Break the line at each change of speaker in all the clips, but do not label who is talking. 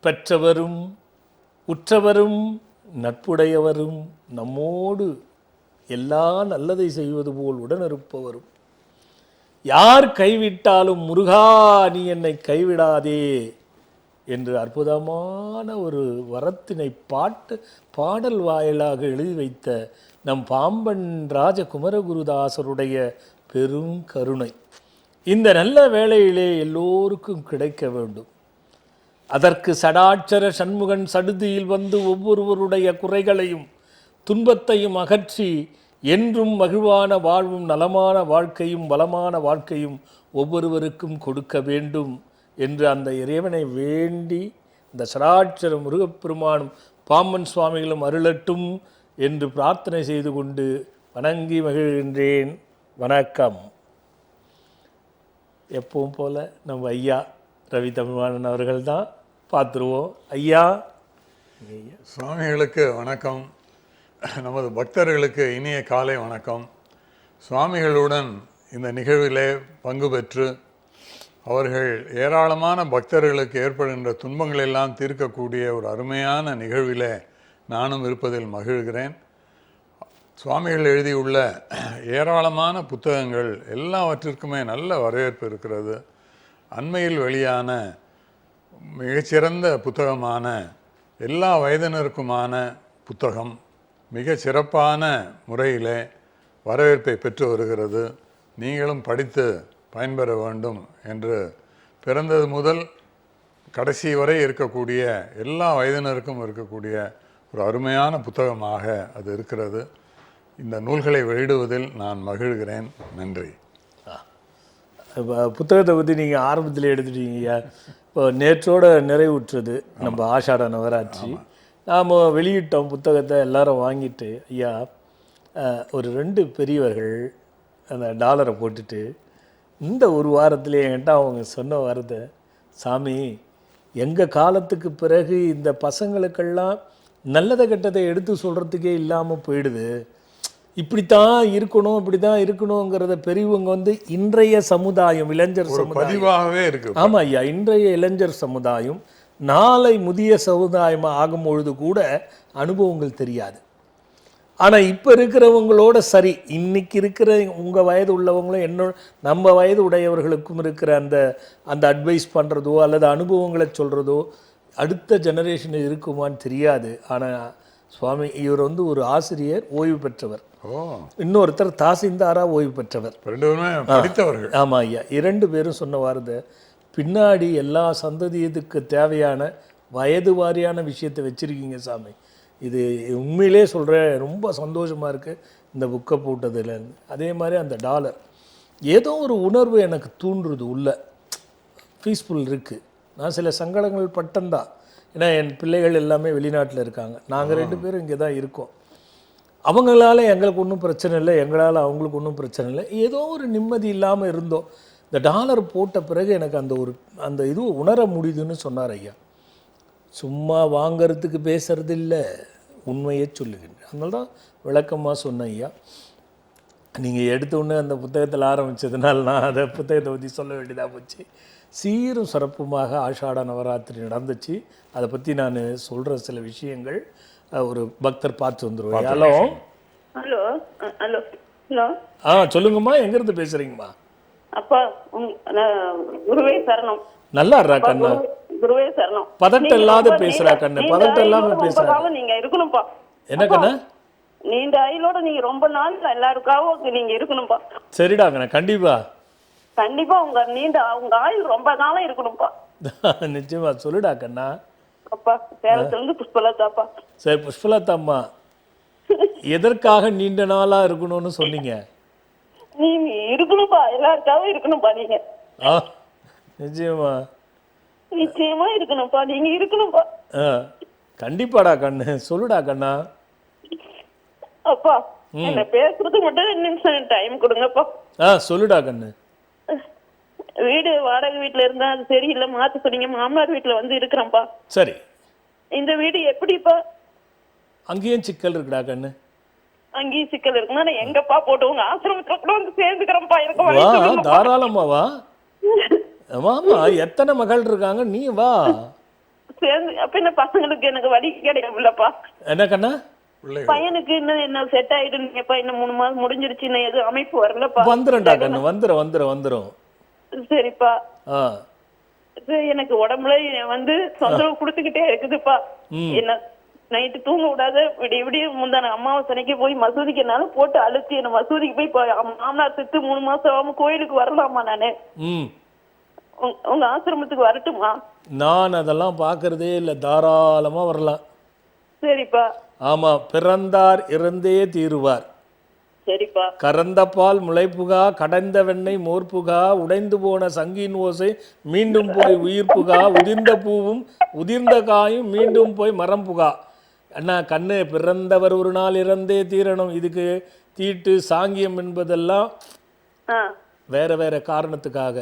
பெற்றவரும் உற்றவரும் நட்புடையவரும் நம்மோடு எல்லா நல்லதை செய்வது போல் உடனிருப்பவரும் யார் கைவிட்டாலும் முருகா நீ என்னை கைவிடாதே என்று அற்புதமான ஒரு வரத்தினை பாடல் வாயிலாக எழுதி வைத்த நம் பாம்பன் ராஜகுமரகுருதாசருடைய பெரும் கருணை இந்த நல்ல வேளையிலே எல்லோருக்கும் கிடைக்க வேண்டும். அதற்கு சடாட்சர சண்முகன் சடுதியில் வந்து ஒவ்வொருவருடைய குறைகளையும் துன்பத்தையும் அகற்றி என்றும் மகிழ்வான வாழ்வும் நலமான வாழ்க்கையும் வளமான வாழ்க்கையும் ஒவ்வொருவருக்கும் கொடுக்க வேண்டும் என்று அந்த இறைவனை வேண்டி இந்த சடாட்சர முருகப்பெருமானும் பாம்பன் சுவாமிகளும் அருளட்டும் என்று பிரார்த்தனை செய்து கொண்டு வணங்கி மகிழ்கின்றேன். வணக்கம். எப்பவும் போல நம்ம ஐயா ரவி தமிழ்வாணன் அவர்கள் தான் பார்த்துருவோம். ஐயா
சுவாமிகளுக்கு வணக்கம். நமது பக்தர்களுக்கு இனிய காலை வணக்கம். சுவாமிகளுடன் இந்த நிகழ்விலே பங்கு பெற்று அவர்கள் ஏராளமான பக்தர்களுக்கு ஏற்படுகின்ற துன்பங்களெல்லாம் தீர்க்கக்கூடிய ஒரு அருமையான நிகழ்விலே நானும் இருப்பதில் மகிழ்கிறேன். சுவாமிகள் எழுதியுள்ள ஏராளமான புத்தகங்கள் எல்லாவற்றிற்குமே நல்ல வரவேற்பு இருக்கிறது. அண்மையில் வெளியான மிகச்சிறந்த புத்தகமான எல்லா வயதினருக்குமான புத்தகம் மிக சிறப்பான முறையிலே வரவேற்பை பெற்று வருகிறது. நீங்களும் படித்து பயன்பெற வேண்டும் என்று பிறந்தது முதல் கடைசி வரை இருக்கக்கூடிய எல்லா வயதினருக்கும் இருக்கக்கூடிய ஒரு அருமையான புத்தகமாக அது இருக்கிறது. இந்த நூல்களை வெளியிடுவதில் நான் மகிழ்கிறேன். நன்றி.
புத்தகத்தை பற்றி நீங்கள் ஆரம்பத்தில் எடுத்துட்டீங்க. இப்போ நேற்றோட நிறைவுற்றது நம்ம ஆஷாட நவராட்சி. நாம் வெளியிட்டோம் புத்தகத்தை, எல்லாரும் வாங்கிட்டு ஐயா ஒரு 2 பெரியவர்கள் அந்த டாலரை போட்டுட்டு இந்த ஒரு வாரத்திலே என்கிட்ட அவங்க சொன்ன வாரத்தை, சாமி எங்கள் காலத்துக்கு பிறகு இந்த பசங்களுக்கெல்லாம் நல்லதை கெட்டதை எடுத்து சொல்கிறதுக்கே இல்லாமல் போயிடுது, இப்படித்தான் இருக்கணும் இப்படி தான் இருக்கணுங்கிறத பெரியவங்க வந்து இன்றைய சமுதாயம் இளைஞர்
பதிவாகவே இருக்கு.
ஆமாம் ஐயா, இன்றைய இளைஞர் சமுதாயம் நாளை முதிய சமுதாயமாக ஆகும் பொழுது கூட அனுபவங்கள் தெரியாது. ஆனால் இப்போ இருக்கிறவங்களோட சரி, இன்னைக்கு இருக்கிற உங்கள் வயது உள்ளவங்களும் நம்ம வயது உடையவர்களுக்கும் இருக்கிற அந்த அட்வைஸ் பண்ணுறதோ அல்லது அனுபவங்களை சொல்கிறதோ அடுத்த ஜெனரேஷன் இருக்குமான்னு தெரியாது. ஆனால் சுவாமி இவர் வந்து ஒரு ஆசிரியர் ஓய்வு பெற்றவர், இன்னொருத்தர் தாசில்தாராக ஓய்வு பெற்றவர்,
படித்தவர்கள்.
ஆமாம் ஐயா, 2 பேரும் சொன்ன வார்த்தை, பின்னாடி எல்லா சந்ததியத்துக்கு தேவையான வயது வாரியான விஷயத்தை வச்சுருக்கீங்க சாமி. இது உண்மையிலே சொல்கிறேன், ரொம்ப சந்தோஷமாக இருக்குது இந்த புக்கை போட்டதுலேருந்து. அதே மாதிரி அந்த டாலர் ஏதோ ஒரு உணர்வு எனக்கு தூண்டுறது, உள்ள பீஸ்ஃபுல் இருக்குது. நான் சில சங்கடங்கள் பட்டந்தான், ஏன்னா என் பிள்ளைகள் எல்லாமே வெளிநாட்டில் இருக்காங்க, நாங்கள் 2 பேரும் இங்கே தான் இருக்கோம். அவங்களால எங்களுக்கு ஒன்றும் பிரச்சனை இல்லை, எங்களால் அவங்களுக்கு ஒன்றும் பிரச்சனை இல்லை, ஏதோ ஒரு நிம்மதி இல்லாமல் இருந்தோம். இந்த டாலர் போட்ட பிறகு எனக்கு அந்த இது உணர முடியுதுன்னு சொன்னார் ஐயா. சும்மா வாங்கிறதுக்கு பேசுறது இல்லை, உண்மையை சொல்லுகின்றேன். அதனால தான் விளக்கமாக சொன்னேன் ஐயா. நீங்கள் எடுத்தோடனே அந்த புத்தகத்தில் ஆரம்பித்ததுனால நான் அதை புத்தகத்தை பற்றி சொல்ல வேண்டியதாக போச்சு. சீரும் சிறப்புமாக ஆஷாட நவராத்திரி நடந்துச்சு. அதை பற்றி நான் சொல்கிற சில விஷயங்கள் ஒரு பக்தர் பார்த்து வந்துடுவோம். ஹலோ
ஹலோ ஹலோ ஹலோ
சொல்லுங்கம்மா, எங்கேருந்து பேசுகிறீங்கம்மா?
அப்பா குருவே சரணம்.
நல்லா இருறா கண்ணா,
குருவே சரணம்.
பதட்டம் இல்லாத பேசுறா கண்ணு, பதட்டம் இல்லாம பேசுறா.
நீங்க இருக்கணும்பா.
என்ன கண்ணா?
நீண்ட ஆயுளோட நீங்க ரொம்ப நாள் எல்லாருக்காகவும் நீங்க இருக்கணும்பா.
சரிடா கண்ணா, கண்டிப்பா
கண்டிப்பா உங்க ஆயுள் ரொம்ப காலம் இருக்கணும்பா.
நிச்சயமா. சொல்லுடா கண்ணா.
அப்பா சேலத்துல இருந்து புஷ்பலதாப்பா.
சரி புஷ்பலதாம்மா, எதற்காக நீண்ட நாளா இருக்கணும்னு சொன்னீங்க?
நீங்க இருக்கணும்பா, எல்லாருக்காகவும் இருக்கணும்பா. நீங்க
நிச்சயமா
நிச்சயமா இருக்கணும்பா, நீங்க இருக்கணும்பா.
கண்டிப்பாடா கண்ணு, சொல்லுடா கண்ணா.
அப்பா என்ன பேசுறது மட்டும் 2 நிமிஷம் டைம் கொடுங்கப்பா.
சொல்லுடா கண்ணு.
வீடு வாடகை வீட்டுல இருந்தா அது சரியில்லை, மாத்த சொன்னீங்க. மாமனார் வீட்டுல வந்து இருக்கிறேன்ப்பா.
சரி,
இந்த வீடு எப்படிப்பா?
அங்கேயும் சிக்கல் இருக்குடா கண்ணு.
அங்கேயும் சிக்கல் இருக்குன்னா எங்கப்பா போட்டு உங்க ஆசிரமத்துல கூட வந்து சேர்ந்துக்கிறேன்ப்பா. எனக்கு
தாராளமா வா. ஆமா, எத்தனை மகள் இருக்காங்க, நீ வா.
சேர்ந்து அப்ப என்ன பசங்களுக்கு எனக்கு வழி கிடையாதுல்லப்பா.
என்ன கண்ணா?
பிள்ளைகள்
பையனுக்கு இன்னும் என்ன செட் ஆயிடுங்கப்பா, இன்னும் 3 மாசம் முடிஞ்சிருச்சு, இன்னும் எதுவும் அமைப்பு வரலப்பா.
வந்துடும்டா கண்ணு, வந்துடும்.
சரிப்பா.
ஆ
சரி, எனக்கு உடம்புல தொந்தரவு கொடுத்துக்கிட்டே இருக்குதுப்பா. என்ன நைட்டு தூங்க விடாத விடிய விடிய முந்தான அமாவாசனைக்கு போய் மசூதிக்குனாலும் போட்டு அழுத்தி என்ன மசூதிக்கு போய் மாமனார் செத்து 3 மாசம் ஆகாம கோயிலுக்கு வரலாமா நானு? உங்க ஆசிரமத்துக்கு வரட்டுமா?
நான் அதெல்லாம் பார்க்கறதே இல்லை, தாராளமா வரலாம்.
சரிப்பா.
ஆமா, பிறந்தார் இறந்தே தீருவார்.
சரிப்பா.
கறந்த பால் முளைப்புகா, கடைந்த வெண்ணெய் மோர்ப்புகா, உடைந்து போன சங்கின் ஓசை மீண்டும் போய் உயிர்ப்புகா, உதிர்ந்த பூவும் உதிர்ந்த காயும் மீண்டும் போய் மரம் புகா. அண்ணா கண்ணு, பிறந்தவர் ஒரு நாள் இறந்தே தீரணும். இதுக்கு தீட்டு சாங்கியம் என்பதெல்லாம் வேற வேற காரணத்துக்காக.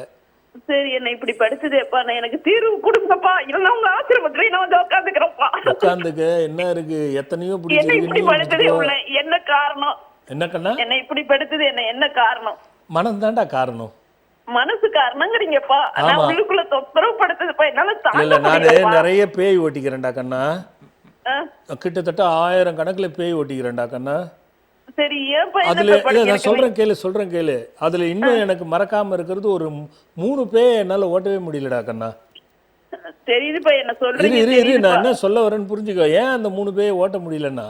சரி, என்ன இப்படி படிச்சதேப்பா, நான் எனக்கு தீர்வு கொடுங்கப்பா, இல்லைன்னா உங்க ஆசிரமத்துல நான் வந்து உட்காந்துக்கிறேன்ப்பா.
உட்காந்துக்க என்ன இருக்கு, எத்தனையோ
என்ன இப்படி படிச்சதே உள்ள என்ன காரணம்?
என்ன கண்ணா?
என்ன இப்படி படுத்தது என்ன காரணம்?
மனம் தாண்டா காரணம்.
மனசு காரணங்கிறீங்கப்பா. நான் உள்ளுக்குள்ள தொந்தரவு படுத்ததுப்பா, என்னால
இல்ல, நானு
தாங்க.
நிறைய பேய் ஓட்டிக்கிறேன்டா கண்ணா. கிட்டத்தட்ட 1000 கணக்குல பேய் ஓட்டிக்கிறேன்டா கண்ணா.
சரி, ஏன்பா
அதுல நான் சொல்றேன் கேளு. அதுல இன்னும் எனக்கு மறக்காம இருக்கிறது ஒரு 3 பேய் என்னால ஓட்டவே முடியலடா கண்ணா.
தெரியுதுப்பா, என்ன சொல்றீங்க?
இரு நான் என்ன சொல்ல வரேன்னு புரிஞ்சுக்கோ. ஏன் அந்த 3 பேயை ஓட்ட முடியலன்னா,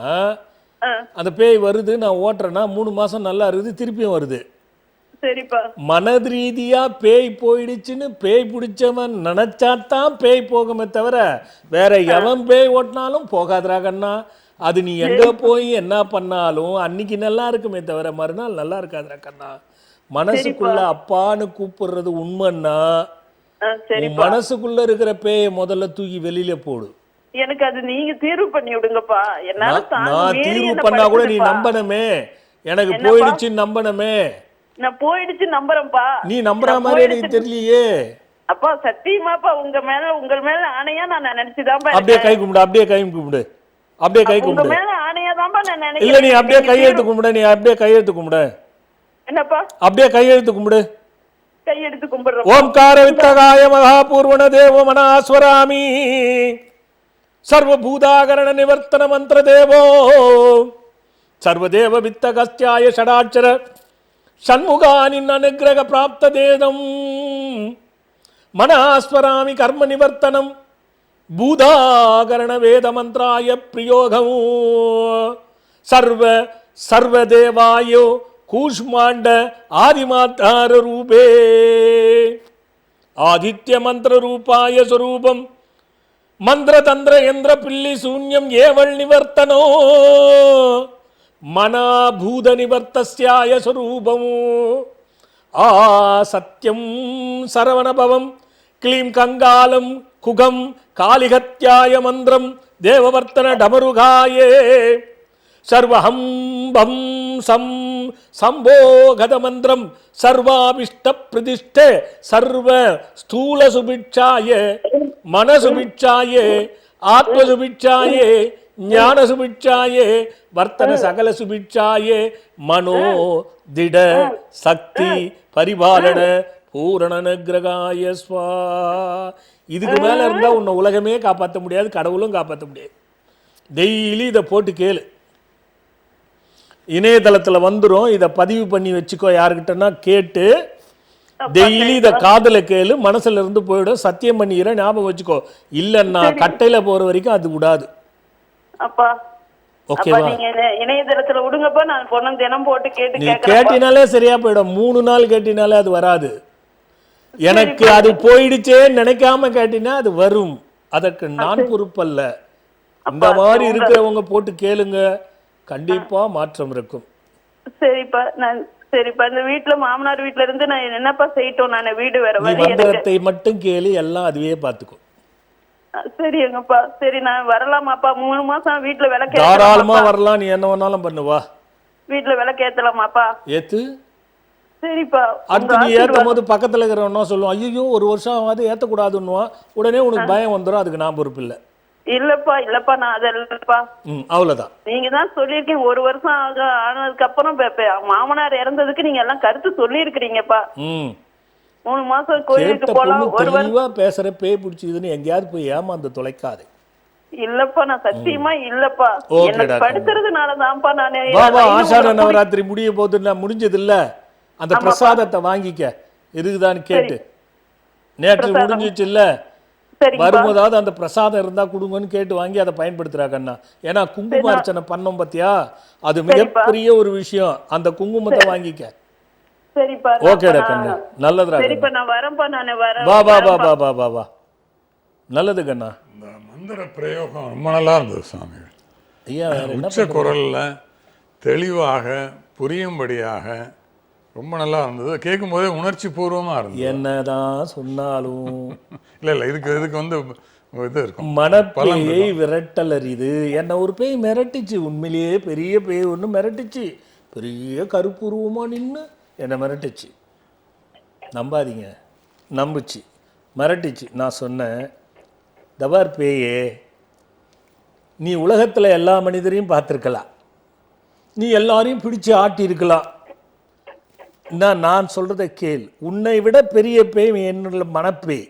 அந்த பேய் வருது, நான் ஓட்டுறேன்னா 3 மாசம் நல்லா இருக்குது, திருப்பியும் வருது.
சரிப்பா.
மனது ரீதியா பேய் போயிடுச்சுன்னு பேய் பிடிச்சவன் நினைச்சாத்தான் பேய் போகுமே தவிர வேற எவன் பேய் ஓட்டினாலும் போகாதரா கண்ணா. அது நீ எங்க போய் என்ன பண்ணாலும் அன்னைக்கு நல்லா இருக்குமே தவிர மறுநாள் நல்லா இருக்காதரா கண்ணா. மனசுக்குள்ள அப்பான்னு கூப்பிடுறது உண்மைன்னா மனசுக்குள்ள இருக்கிற பேயை முதல்ல தூக்கி வெளியில போடு.
எனக்கு அது நீங்க தீர்வு பண்ணி விடுங்கப்பா.
நான் தீர்வு பண்ணா கூட நீ நம்பணுமே, எனக்கு போயிடுச்சு நம்பணுமே.
நான் போயிடுச்சு நம்புறேன்ப்பா.
நீ நம்புற மாதிரி எனக்கு தெரியலையே.
அப்பா சத்தியமாப்பா, உங்க மேல ஆணையா நான் நினைச்சுதான்.
அப்படியே கை கும்பிடு, அப்படியே கை கும்பிடு, அப்படியே கை கும்பிடு.
உங்க மேல ஆணையா தான் நான் நினைக்கிறேன்.
இல்ல, நீ அப்படியே கையெழுத்து கும்பிடு, நீ அப்படியே கையெழுத்து கும்பிடு.
என்னப்பா?
அப்படியே கையெழுத்து கும்பிடு.
கையெடுத்து கும்பிடுறோம்.
ஓம்கார வித்தகாய மகாபூர்வண தேவோ மனாஸ்வராமி சர்வபூதாகரண நிவர்த்தன மந்திர தேவோ சர்வதேவ வித்தகஸ்யாய ஷடாட்சர ஷண்முகானின் அனுகிரக பிராப்த தேதம் மனாஸ்வராமி கர்ம நிவர்த்தனம் பூதாகரண வேத மந்திராய பிரயோகம் சர்வதேவாயோ கூஷ்மாண்ட ஆதிமாத்தார ரூபே ஆதித்ய மந்திர ரூபாய ஸ்வரூபம் மந்திர தந்திர யந்திர பில்லி சூன்யம் ஏவல் நிவர்த்தனோ மனாபூத நிவர்த்தஸ்யாய ஸ்வரூபம் ஆ சத்யம் சரவணபவம் க்ளீம் கங்காலம் குகம் காளிகத்யாய மந்திரம் தேவவர்த்தன டமருகாயே சர்வஹம்பம் சம் சம்போகத மந்திரம் சர்வாபிஷ்ட பிரதிஷ்டே சர்வ ஸ்தூல சுபிட்சாய மனசுபிட்சாய ஆத்மசுபிட்சாய ஞான சுபிட்சாய வர்த்தன சகல சுபிட்சாய மனோ திட சக்தி பரிபாலன பூரண நிகிரகாய ஸ்வா. இதுக்கு மேல இருந்தா உன்னை உலகமே காப்பாற்ற முடியாது, கடவுளும் காப்பாற்ற முடியாது. டெய்லி இதை போட்டு கேளு, இணையதளத்துல வந்துடும். இதை பதிவு பண்ணி வச்சுக்கோ, யாருக்கிட்டனா கேட்டு டெய்லி இதை காதுல கேளு, மனசுல இருந்து போயிடும். சத்தியம் பண்ணிக்கிறேன், ஞாபகம் வச்சுக்கோ. இல்லன்னா கட்டையில போற வரைக்கும் அது விடாது.
அப்பா
ஓகேவா?
நீங்க இணையதளத்துல விடுங்கப்பா, நான் பொண்ணு தினம் போட்டு கேட்டு
நீ கேட்டினாலே சரியா போயிடும். 3 நாள் கேட்டினாலே அது வராது. எனக்கு அது போயிடுச்சேன்னு நினைக்காம கேட்டினா அது வரும். அதற்கு நான் பொறுப்பல்ல. இந்த மாதிரி இருக்கிறவங்க போட்டு கேளுங்க, கண்டிப்பா மாற்றம் இருக்கும்.
சரிப்பா. இந்த வீட்டுல மாமனார் வீட்டுல இருந்து நான் என்னப்பா செய்யட்டும்? நான் வீடு வேற
மந்திரத்தை மட்டும் கேளு, எல்லாம் அதுவே பாத்துக்கும்.
சரிங்கப்பா. சரி, நான் வரலாமாப்பா? 3 மாசம் வீட்டுல விளக்கு
தாராளமா வரலாம், நீ என்ன வேணாலும் பண்ணுவா.
வீட்டுல விளக்கு ஏத்தலாமாப்பா?
ஏத்து.
சரிப்பா.
அடுத்து நீ ஏத்தும் போது பக்கத்துல இருக்கிறவனா சொல்லுவான், ஐயோ 1 வருஷம் ஆகாது ஏத்தக்கூடாதுன்னுவான். உடனே உனக்கு பயம் வந்துடும். அதுக்கு நான் பொறுப்பு இல்லை.
இல்லப்பா நான் அதல்லப்பா.
அவ்வளவுதான்.
நீங்க தான் சொல்லியிருக்கீங்க 1 வருஷம் ஆனதுக்கு அப்புறம் மாமனார் இறந்ததுக்கு நீங்க எல்லாம் கருத்து சொல்லி இருக்கிறீங்கப்பா. 3 மாசம் கோயிலுக்கு
கேட்ட
போலாம்.
பொண்ணு
ஒரு வாரம்
தெளிவா பேசுற பேய் பிடிச்சிதுன்னு எங்கேயாவது போய் ஏமாந்து தொலைக்காதே.
இல்லப்பா, நான் சத்தியமா இல்லப்பா.
ஓகேடா,
எனக்கு படுத்துறதுனாலதான்ப்பா நானு
வா வா,
இன்னும்
ஆஷாட
ஒரு
நவராத்திரி முடிய போது முடிஞ்சது இல்ல, அந்த பிரசாதத்தை வாங்கிக்க இருக்குதான்னு கேட்டு. நேற்று முடிஞ்சிச்சு இல்ல,
சரிப்பா.
வரும்போதாவது அந்த பிரசாதம் இருந்தா கொடுங்கன்னு கேட்டு வாங்கி அதை பயன்படுத்துறா கண்ணா. ஏன்னா குங்கும அர்ச்சனை பண்ணோம் பாத்தியா, அது மிகப்பெரிய ஒரு விஷயம். அந்த குங்குமத்தை வாங்கிக்க.
சரிப்பா.
ஓகேடா கண்ணு, நல்லதுடா
சரிப்பா,
கண்ணு.
நான் வரேன்ப்பா. நானு வரேன்.
வா வா வா வா வா வா வா, நல்லது கண்ணா.
இந்த மந்திர பிரயோகம் ரொம்ப நல்லா இருந்தது சுவாமிகள்.
ஐயா வேற என்ன
உச்ச குரல்ல தெளிவாக புரியும்படியாக ரொம்ப நல்லா இருந்தது. கேட்கும் போதே உணர்ச்சி பூர்வமா இருந்தது.
என்னதான் சொன்னாலும்
இல்ல இதுக்கு வந்து இது இருக்கும்.
மனப்பேயை விரட்டல் அறிது. என்ன ஒரு பேய் மிரட்டிச்சு, உண்மையிலேயே பெரிய பேய் ஒன்று மிரட்டிச்சு, பெரிய கருப்புருவமாக நின்று என்னை மிரட்டிச்சு. நம்பாதீங்க, நம்புச்சு, மிரட்டிச்சு. நான் சொன்னேன், தபார் பேயே, நீ உலகத்தில் எல்லா மனிதரையும் பார்த்துருக்கலாம், நீ எல்லாரையும் பிடிச்சு ஆட்டியிருக்கலாம். நான் சொல்கிறத கேள், உன்னை விட பெரிய பேய் என்னுள்ள மனப்பேய்.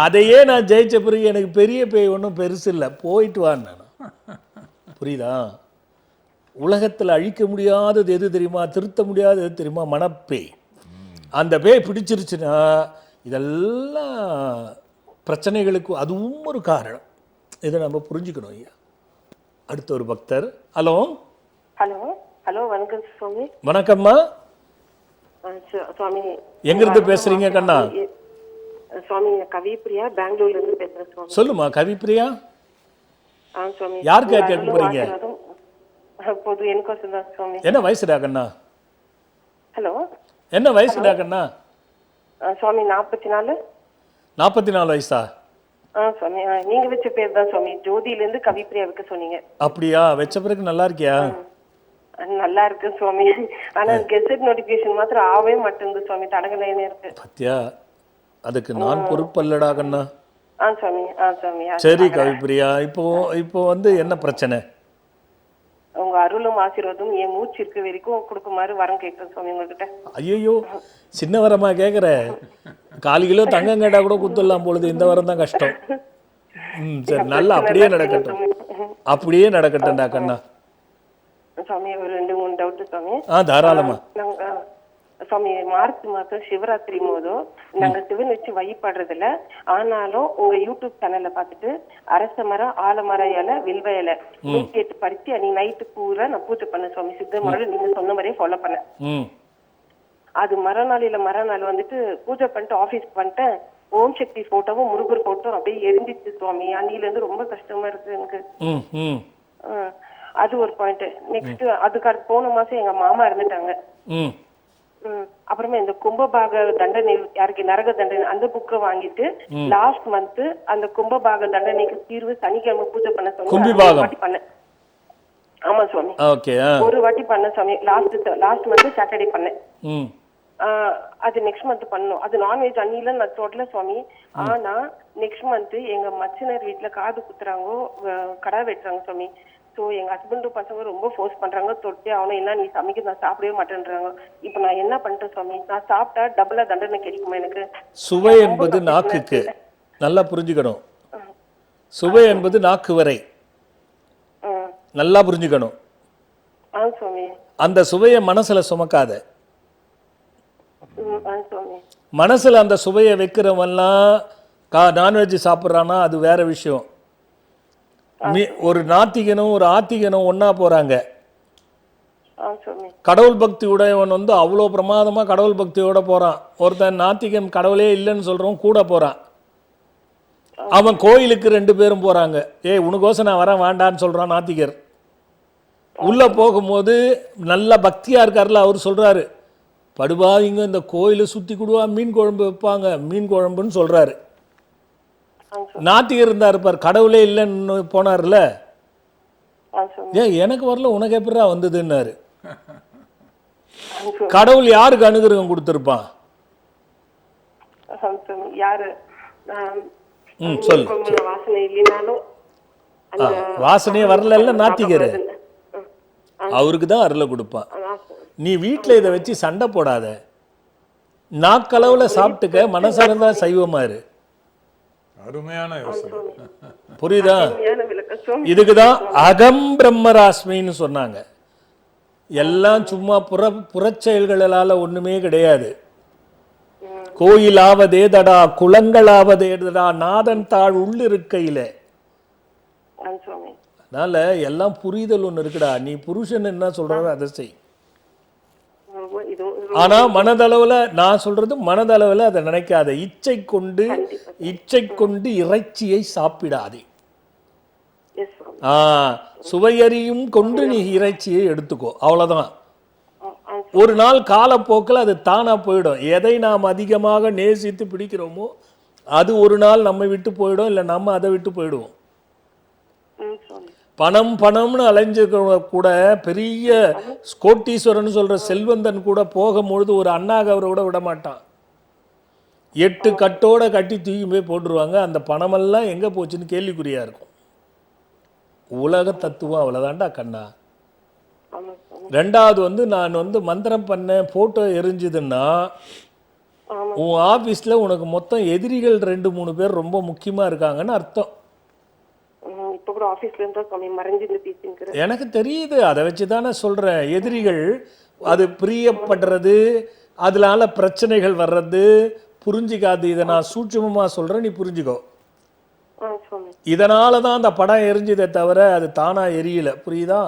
அதையே நான் ஜெயிச்ச பிறகு எனக்கு பெரிய பேய் ஒன்றும் பெருசு இல்லை, போயிட்டு வான்னு. புரியுதா? உலகத்தில் அழிக்க முடியாதது எது தெரியுமா, திருத்த முடியாதது எது தெரியுமா? மனப்பேய். அந்த பேய் பிடிச்சிருச்சுன்னா இதெல்லாம் பிரச்சனைகளுக்கு அதுவும் ஒரு காரணம். இதை நம்ம புரிஞ்சுக்கணும் ஐயா. அடுத்த ஒரு பக்தர். ஹலோ
ஹலோ ஹலோ, வணக்கம் சுவாமி.
வணக்கம்மா,
சுவாமி
எங்கிருந்து பேசுறீங்க கண்ணா?
சுவாமி, கவிப்பிரியா, பெங்களூர்ல இருந்து பேசுறேன் சுவாமி.
சொல்லுமா கவிப்பிரியா.
சுவாமி,
யாருக்கு கேட்க போறீங்க?
பொது எனக்கோசம் தான் சுவாமி.
என்ன வயசுடா கண்ணா?
ஹலோ,
என்ன வயசுடா கண்ணா?
சுவாமி 44.
44 வயசா?
சுவாமி, நீங்க வச்ச பேர் தான் சுவாமி, ஜோதியில இருந்து கவிப்பிரியா வைக்க சொன்னீங்க.
அப்படியா? வச்ச பிறகு நல்லா இருக்கியா?
நல்லா இருக்கு சுவாமி. ஆனா கெசட் நோட்டிபிகேஷன் மாத்திரம் ஆவே மாட்டேங்குது சுவாமி, தடங்கலையே இருக்கு.
பத்தியா, அதுக்கு நான் பொறுப்பல்லடா கண்ணா.
சுவாமி. சுவாமி,
சரி கவிப்பிரியா, இப்போ வந்து என்ன பிரச்சனை?
உங்க அருளும் ஆசீர்வாதம் என் மூச்சு இருக்க வரைக்கும் கொடுக்குமாறு வரம் கேட்கிறேன் சுவாமி உங்ககிட்ட.
ஐயோ, சின்ன வரமா கேட்குற? 4 கிலோ தங்கம் கேட்டா கூட குத்துடலாம் பொழுது, இந்த வரம் தான் கஷ்டம். சரி, நல்லா அப்படியே நடக்கட்டும், அப்படியே நடக்கட்டும்டா கண்ணா.
சுவாமி, ஒரு 2-3 டவுட் சுவாமி.
தாராளமா.
சுவாமி, மார்ச் மாசம் சிவராத்திரி போதும் நாங்க சிவன் வச்சு வழிபடுறதில்ல. ஆனாலும் உங்க யூடியூப் சேனல்ல பாத்துட்டு அரச மரம், ஆலமரம் இலை, வில்வ இலை 108 பறிச்சு அன்னைக்கு நைட்டு பூரா நான் பூஜை பண்ணேன் சுவாமி. சித்த முறையில் நீங்க சொன்ன மாதிரியே ஃபாலோ பண்ணேன். அது மறுநாள் வந்துட்டு பூஜை பண்ணிட்டு ஆபீஸ் பண்ணிட்டேன். ஓம் சக்தி போட்டோவும் முருகர் போட்டோம் அப்படியே எரிஞ்சிச்சு சுவாமி. அன்னில இருந்து ரொம்ப கஷ்டமா இருக்கு எனக்கு. அது ஒரு பாயிண்ட். நெக்ஸ்ட், அதுக்கு அடுத்து போன மாசம் எங்க மாமா இறந்துட்டாங்க. அப்புறமா இந்த கும்பபாக தண்டனை, யாருக்கு நரக தண்டனை, அந்த புக்கை வாங்கிட்டு லாஸ்ட் மந்த் அந்த கும்பபாக தண்டனைக்கு தீர்வு சனிக்கிழமை பூஜை பண்ண சொன்னேன். பண்ணேன். ஆமா சுவாமி, ஒரு வாட்டி பண்ண சுவாமி. லாஸ்ட் மந்த் சாட்டர்டே பண்ணேன். அது நெக்ஸ்ட் மந்த் பண்ணணும். அது நான்வெஜ் அன்னில நான் தொடல சுவாமி. ஆனா நெக்ஸ்ட் மந்த் எங்க மச்சினர் வீட்டுல காது குத்துறாங்க, கடா வெட்டுறாங்க சுவாமி. ஸோ எங்க ஹஸ்பண்டும் பசங்க ரொம்ப ஃபோர்ஸ் பண்றாங்க, தொட்டே ஆகணும், என்ன நீ சமைக்க, நான் சாப்பிடவே மாட்டேன்றாங்க. இப்போ நான் என்ன பண்ணிட்டேன் சுவாமி? நான் சாப்பிட்டா டபுளா தண்டனை கிடைக்குமா எனக்கு?
சுவை என்பது நாக்குக்கு, நல்லா புரிஞ்சுக்கணும். சுவை என்பது நாக்கு வரை, நல்லா புரிஞ்சுக்கணும்.
சுவாமி,
அந்த சுவையை மனசுல சுமக்காத.
சுவாமி,
மனசுல அந்த சுவையை வைக்கிறவன்லாம் நான்வெஜ் சாப்பிட்றான்னா அது வேற விஷயம். ஒரு நாத்திகனும் ஒரு ஆத்திகனும் ஒன்னா போறாங்க. கடவுள் பக்தி உடையவன் வந்து அவ்வளோ பிரமாதமா கடவுள் பக்தியோட போறான். ஒருத்தன் நாத்திகன் கடவுளே இல்லைன்னு சொல்றவன் கூட போறான். அவன் கோயிலுக்கு 2 பேரும் போறாங்க. உனக்கோசம் நான் வரேன் வேண்டான்னு சொல்றான் நாத்திகர். உள்ள போகும்போது நல்ல பக்தியா இருக்காருல, அவர் சொல்றாரு, படுபாவிங்க இந்த கோயிலை சுத்தி கொடுவா மீன் குழம்பு வைப்பாங்க, மீன் குழம்புன்னு சொல்றாரு. நாத்திகர் இருந்தா இருப்பார், கடவுளே இல்லைன்னு போனார்ல, எனக்கு வரல உனக்கு எப்படா வந்ததுன்னாரு. கடவுள் யாருக்கு அனுகிரகம் கொடுத்திருப்பான்? சொல்லு. வாசனையே வரல நாத்திகர், அவருக்கு தான் அருளை கொடுப்பான். நீ வீட்டில் இதை வச்சு சண்டை போடாத. நாக்களவுல சாப்பிட்டுக்க, மனசார்ந்தா சைவமா இரு.
அருமையான யோசனை.
புரியுதா?
அருமையான விளக்கம் சுவாமி.
இதுக்குதான் அகம் பிரம்மராஸ்மின்னு சொன்னாங்க. எல்லாம் சும்மா புறச்செயல்களால ஒண்ணுமே கிடையாது. கோயிலாவதேதடா குளங்களாவதேதடா நாதன் தாழ் உள்ளிருக்கையில.
சுவாமி.
அதனால எல்லாம் புரிதல் ஒண்ணு இருக்குடா. நீ புருஷன் என்ன சொல்றாரோ அதை செய். ஆனா மனதளவுல நான் சொல்றது, மனதளவுல அதை நினைக்காத. இச்சை கொண்டு இறைச்சியை சாப்பிடாதே. சுவையறியும் கொண்டு நீ இறைச்சியை எடுத்துக்கோ, அவ்வளவுதான். ஒரு நாள் காலப்போக்கில் அது தானா போயிடும். எதை நாம் அதிகமாக நேசித்து பிடிக்கிறோமோ அது ஒரு நாள் நம்ம விட்டு போயிடும், இல்லை நம்ம அதை விட்டு போயிடுவோம். பணம்னு அலைஞ்சு கூட பெரிய கோட்டீஸ்வரன் சொல்ற செல்வந்தன் கூட போகும்பொழுது ஒரு அண்ணாகவரோட விட மாட்டான். 8 கட்டோட கட்டி தூக்கி போய் போட்டுருவாங்க. அந்த பணமெல்லாம் எங்க போச்சுன்னு கேள்விக்குறியா இருக்கும். உலக தத்துவம் அவ்வளவுதான்டா கண்ணா. ரெண்டாவது நான் மந்திரம் பண்ண போட்டோ எரிஞ்சுதுன்னா உன் ஆபீஸ்ல உனக்கு மொத்தம் எதிரிகள் 2-3 பேர் ரொம்ப முக்கியமா இருக்காங்கன்னு அர்த்தம். எனக்கு தெரியுது, அதை வச்சுதானே சொல்றேன். எதிரிகள் அது பிரியப்படுறது, அதனால பிரச்சனைகள் வர்றது புரிஞ்சிக்காது. இதை நான் சூட்சுமமா சொல்றேன், நீ புரிஞ்சுக்கோ. இதனாலதான் அந்த படம் எரிஞ்சதே தவிர அது தானா எரியல. புரியுதா?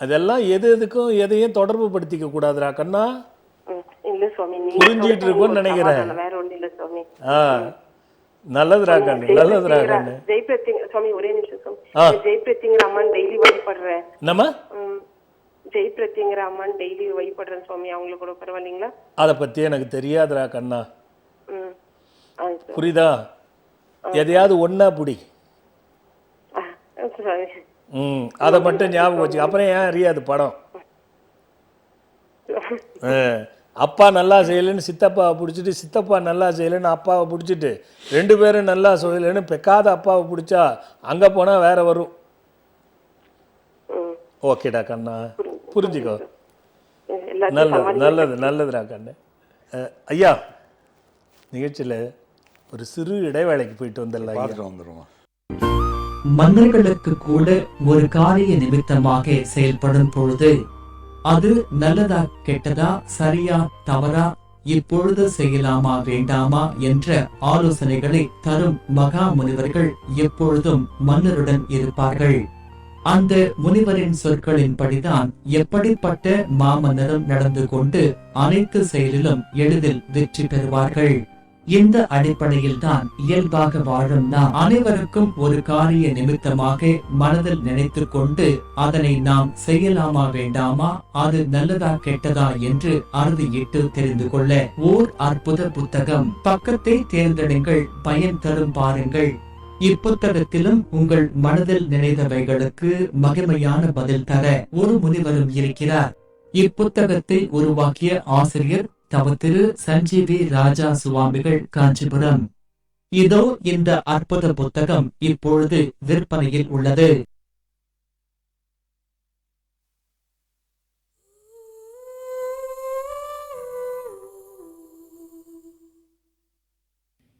அதெல்லாம் எதுக்கும் எதையும் தொடர்பு படுத்திக்க கூடாதுடா கண்ணா. புரிஞ்சிட்டு இருக்கும்னு நினைக்கிறேன். நல்லதுரா கண்ணு, நல்லதுரா கண்ணு.
சுவாமி ஒரே நிமிஷம் சுவாமி. ஜெயபிரத்திங்கிற அம்மன் டெய்லி வழிபடுறேன்.
நம்ம
ஜெயபிரத்திங்கிற அம்மன் டெய்லி வழிபடுறேன் சுவாமி. அவங்களுக்கு கூட பரவாயில்லைங்களா?
அதை பத்தி எனக்கு தெரியாதுரா கண்ணா. புரியுதா? எதையாவது ஒன்னா புடி. அதை மட்டும் ஞாபகம் வச்சு. அப்புறம் ஏன் அறியாது படம்? அப்பா நல்லா செய்யலைன்னு சித்தப்பாவை பிடிச்சிட்டு, சித்தப்பா நல்லா செய்யலைன்னு அப்பாவை பிடிச்சிட்டு, 2 பேரும் நல்லா செய்யலைன்னு பெக்காத அப்பாவை பிடிச்சா அங்கே போனால் வேற வரும். ஓகேடா கண்ணா, புரிஞ்சுக்கோ. நல்லதுடா கண்ணு. ஐயா, நிகழ்ச்சியில் ஒரு சிறு இடைவேளைக்கு போயிட்டு வந்துடலாம்.
மன்னர்களுக்கு கூட ஒரு காரிய நிமித்தமாக செயல்படும் பொழுது அது நல்லதா கெட்டதா, சரியா தவறா, இப்பொழுது செய்யலாமா வேண்டாமா என்ற ஆலோசனைகளை தரும் மகா முனிவர்கள் எப்பொழுதும் மன்னருடன் இருப்பார்கள். அந்த முனிவரின் சொற்களின்படிதான் எப்படிப்பட்ட மாமன்னரும் நடந்து கொண்டு அனைத்து செயலிலும் எளிதில் வெற்றி பெறுவார்கள். இந்த அடிப்படையில் தான் இயல்பாக வாழும் நாம் அனைவருக்கும் ஒரு காரிய நிமித்தமாக மனதில் நினைத்து கொண்டு அதனை நாம் செய்யலாமா வேண்டாமா, அது நல்லதா கெட்டதா என்று அறுதியிட்டு தெரிந்து கொள்ள ஓர் அற்புத புத்தகம். பக்கத்தை தேர்ந்தெடுங்கள், பயன் தரும் பாருங்கள். இப்புத்தகத்திலும் உங்கள் மனதில் நினைத்தவைகளுக்கு மகிமையான பதில் தர ஒரு முனிவரும் இருக்கிறார். இப்புத்தகத்தை உருவாக்கிய ஆசிரியர் தவ திரு சஞ்சீவி ராஜா சுவாமிகள், காஞ்சிபுரம். இதோ இந்த அற்புத புத்தகம் இப்பொழுது விற்பனையில் உள்ளது.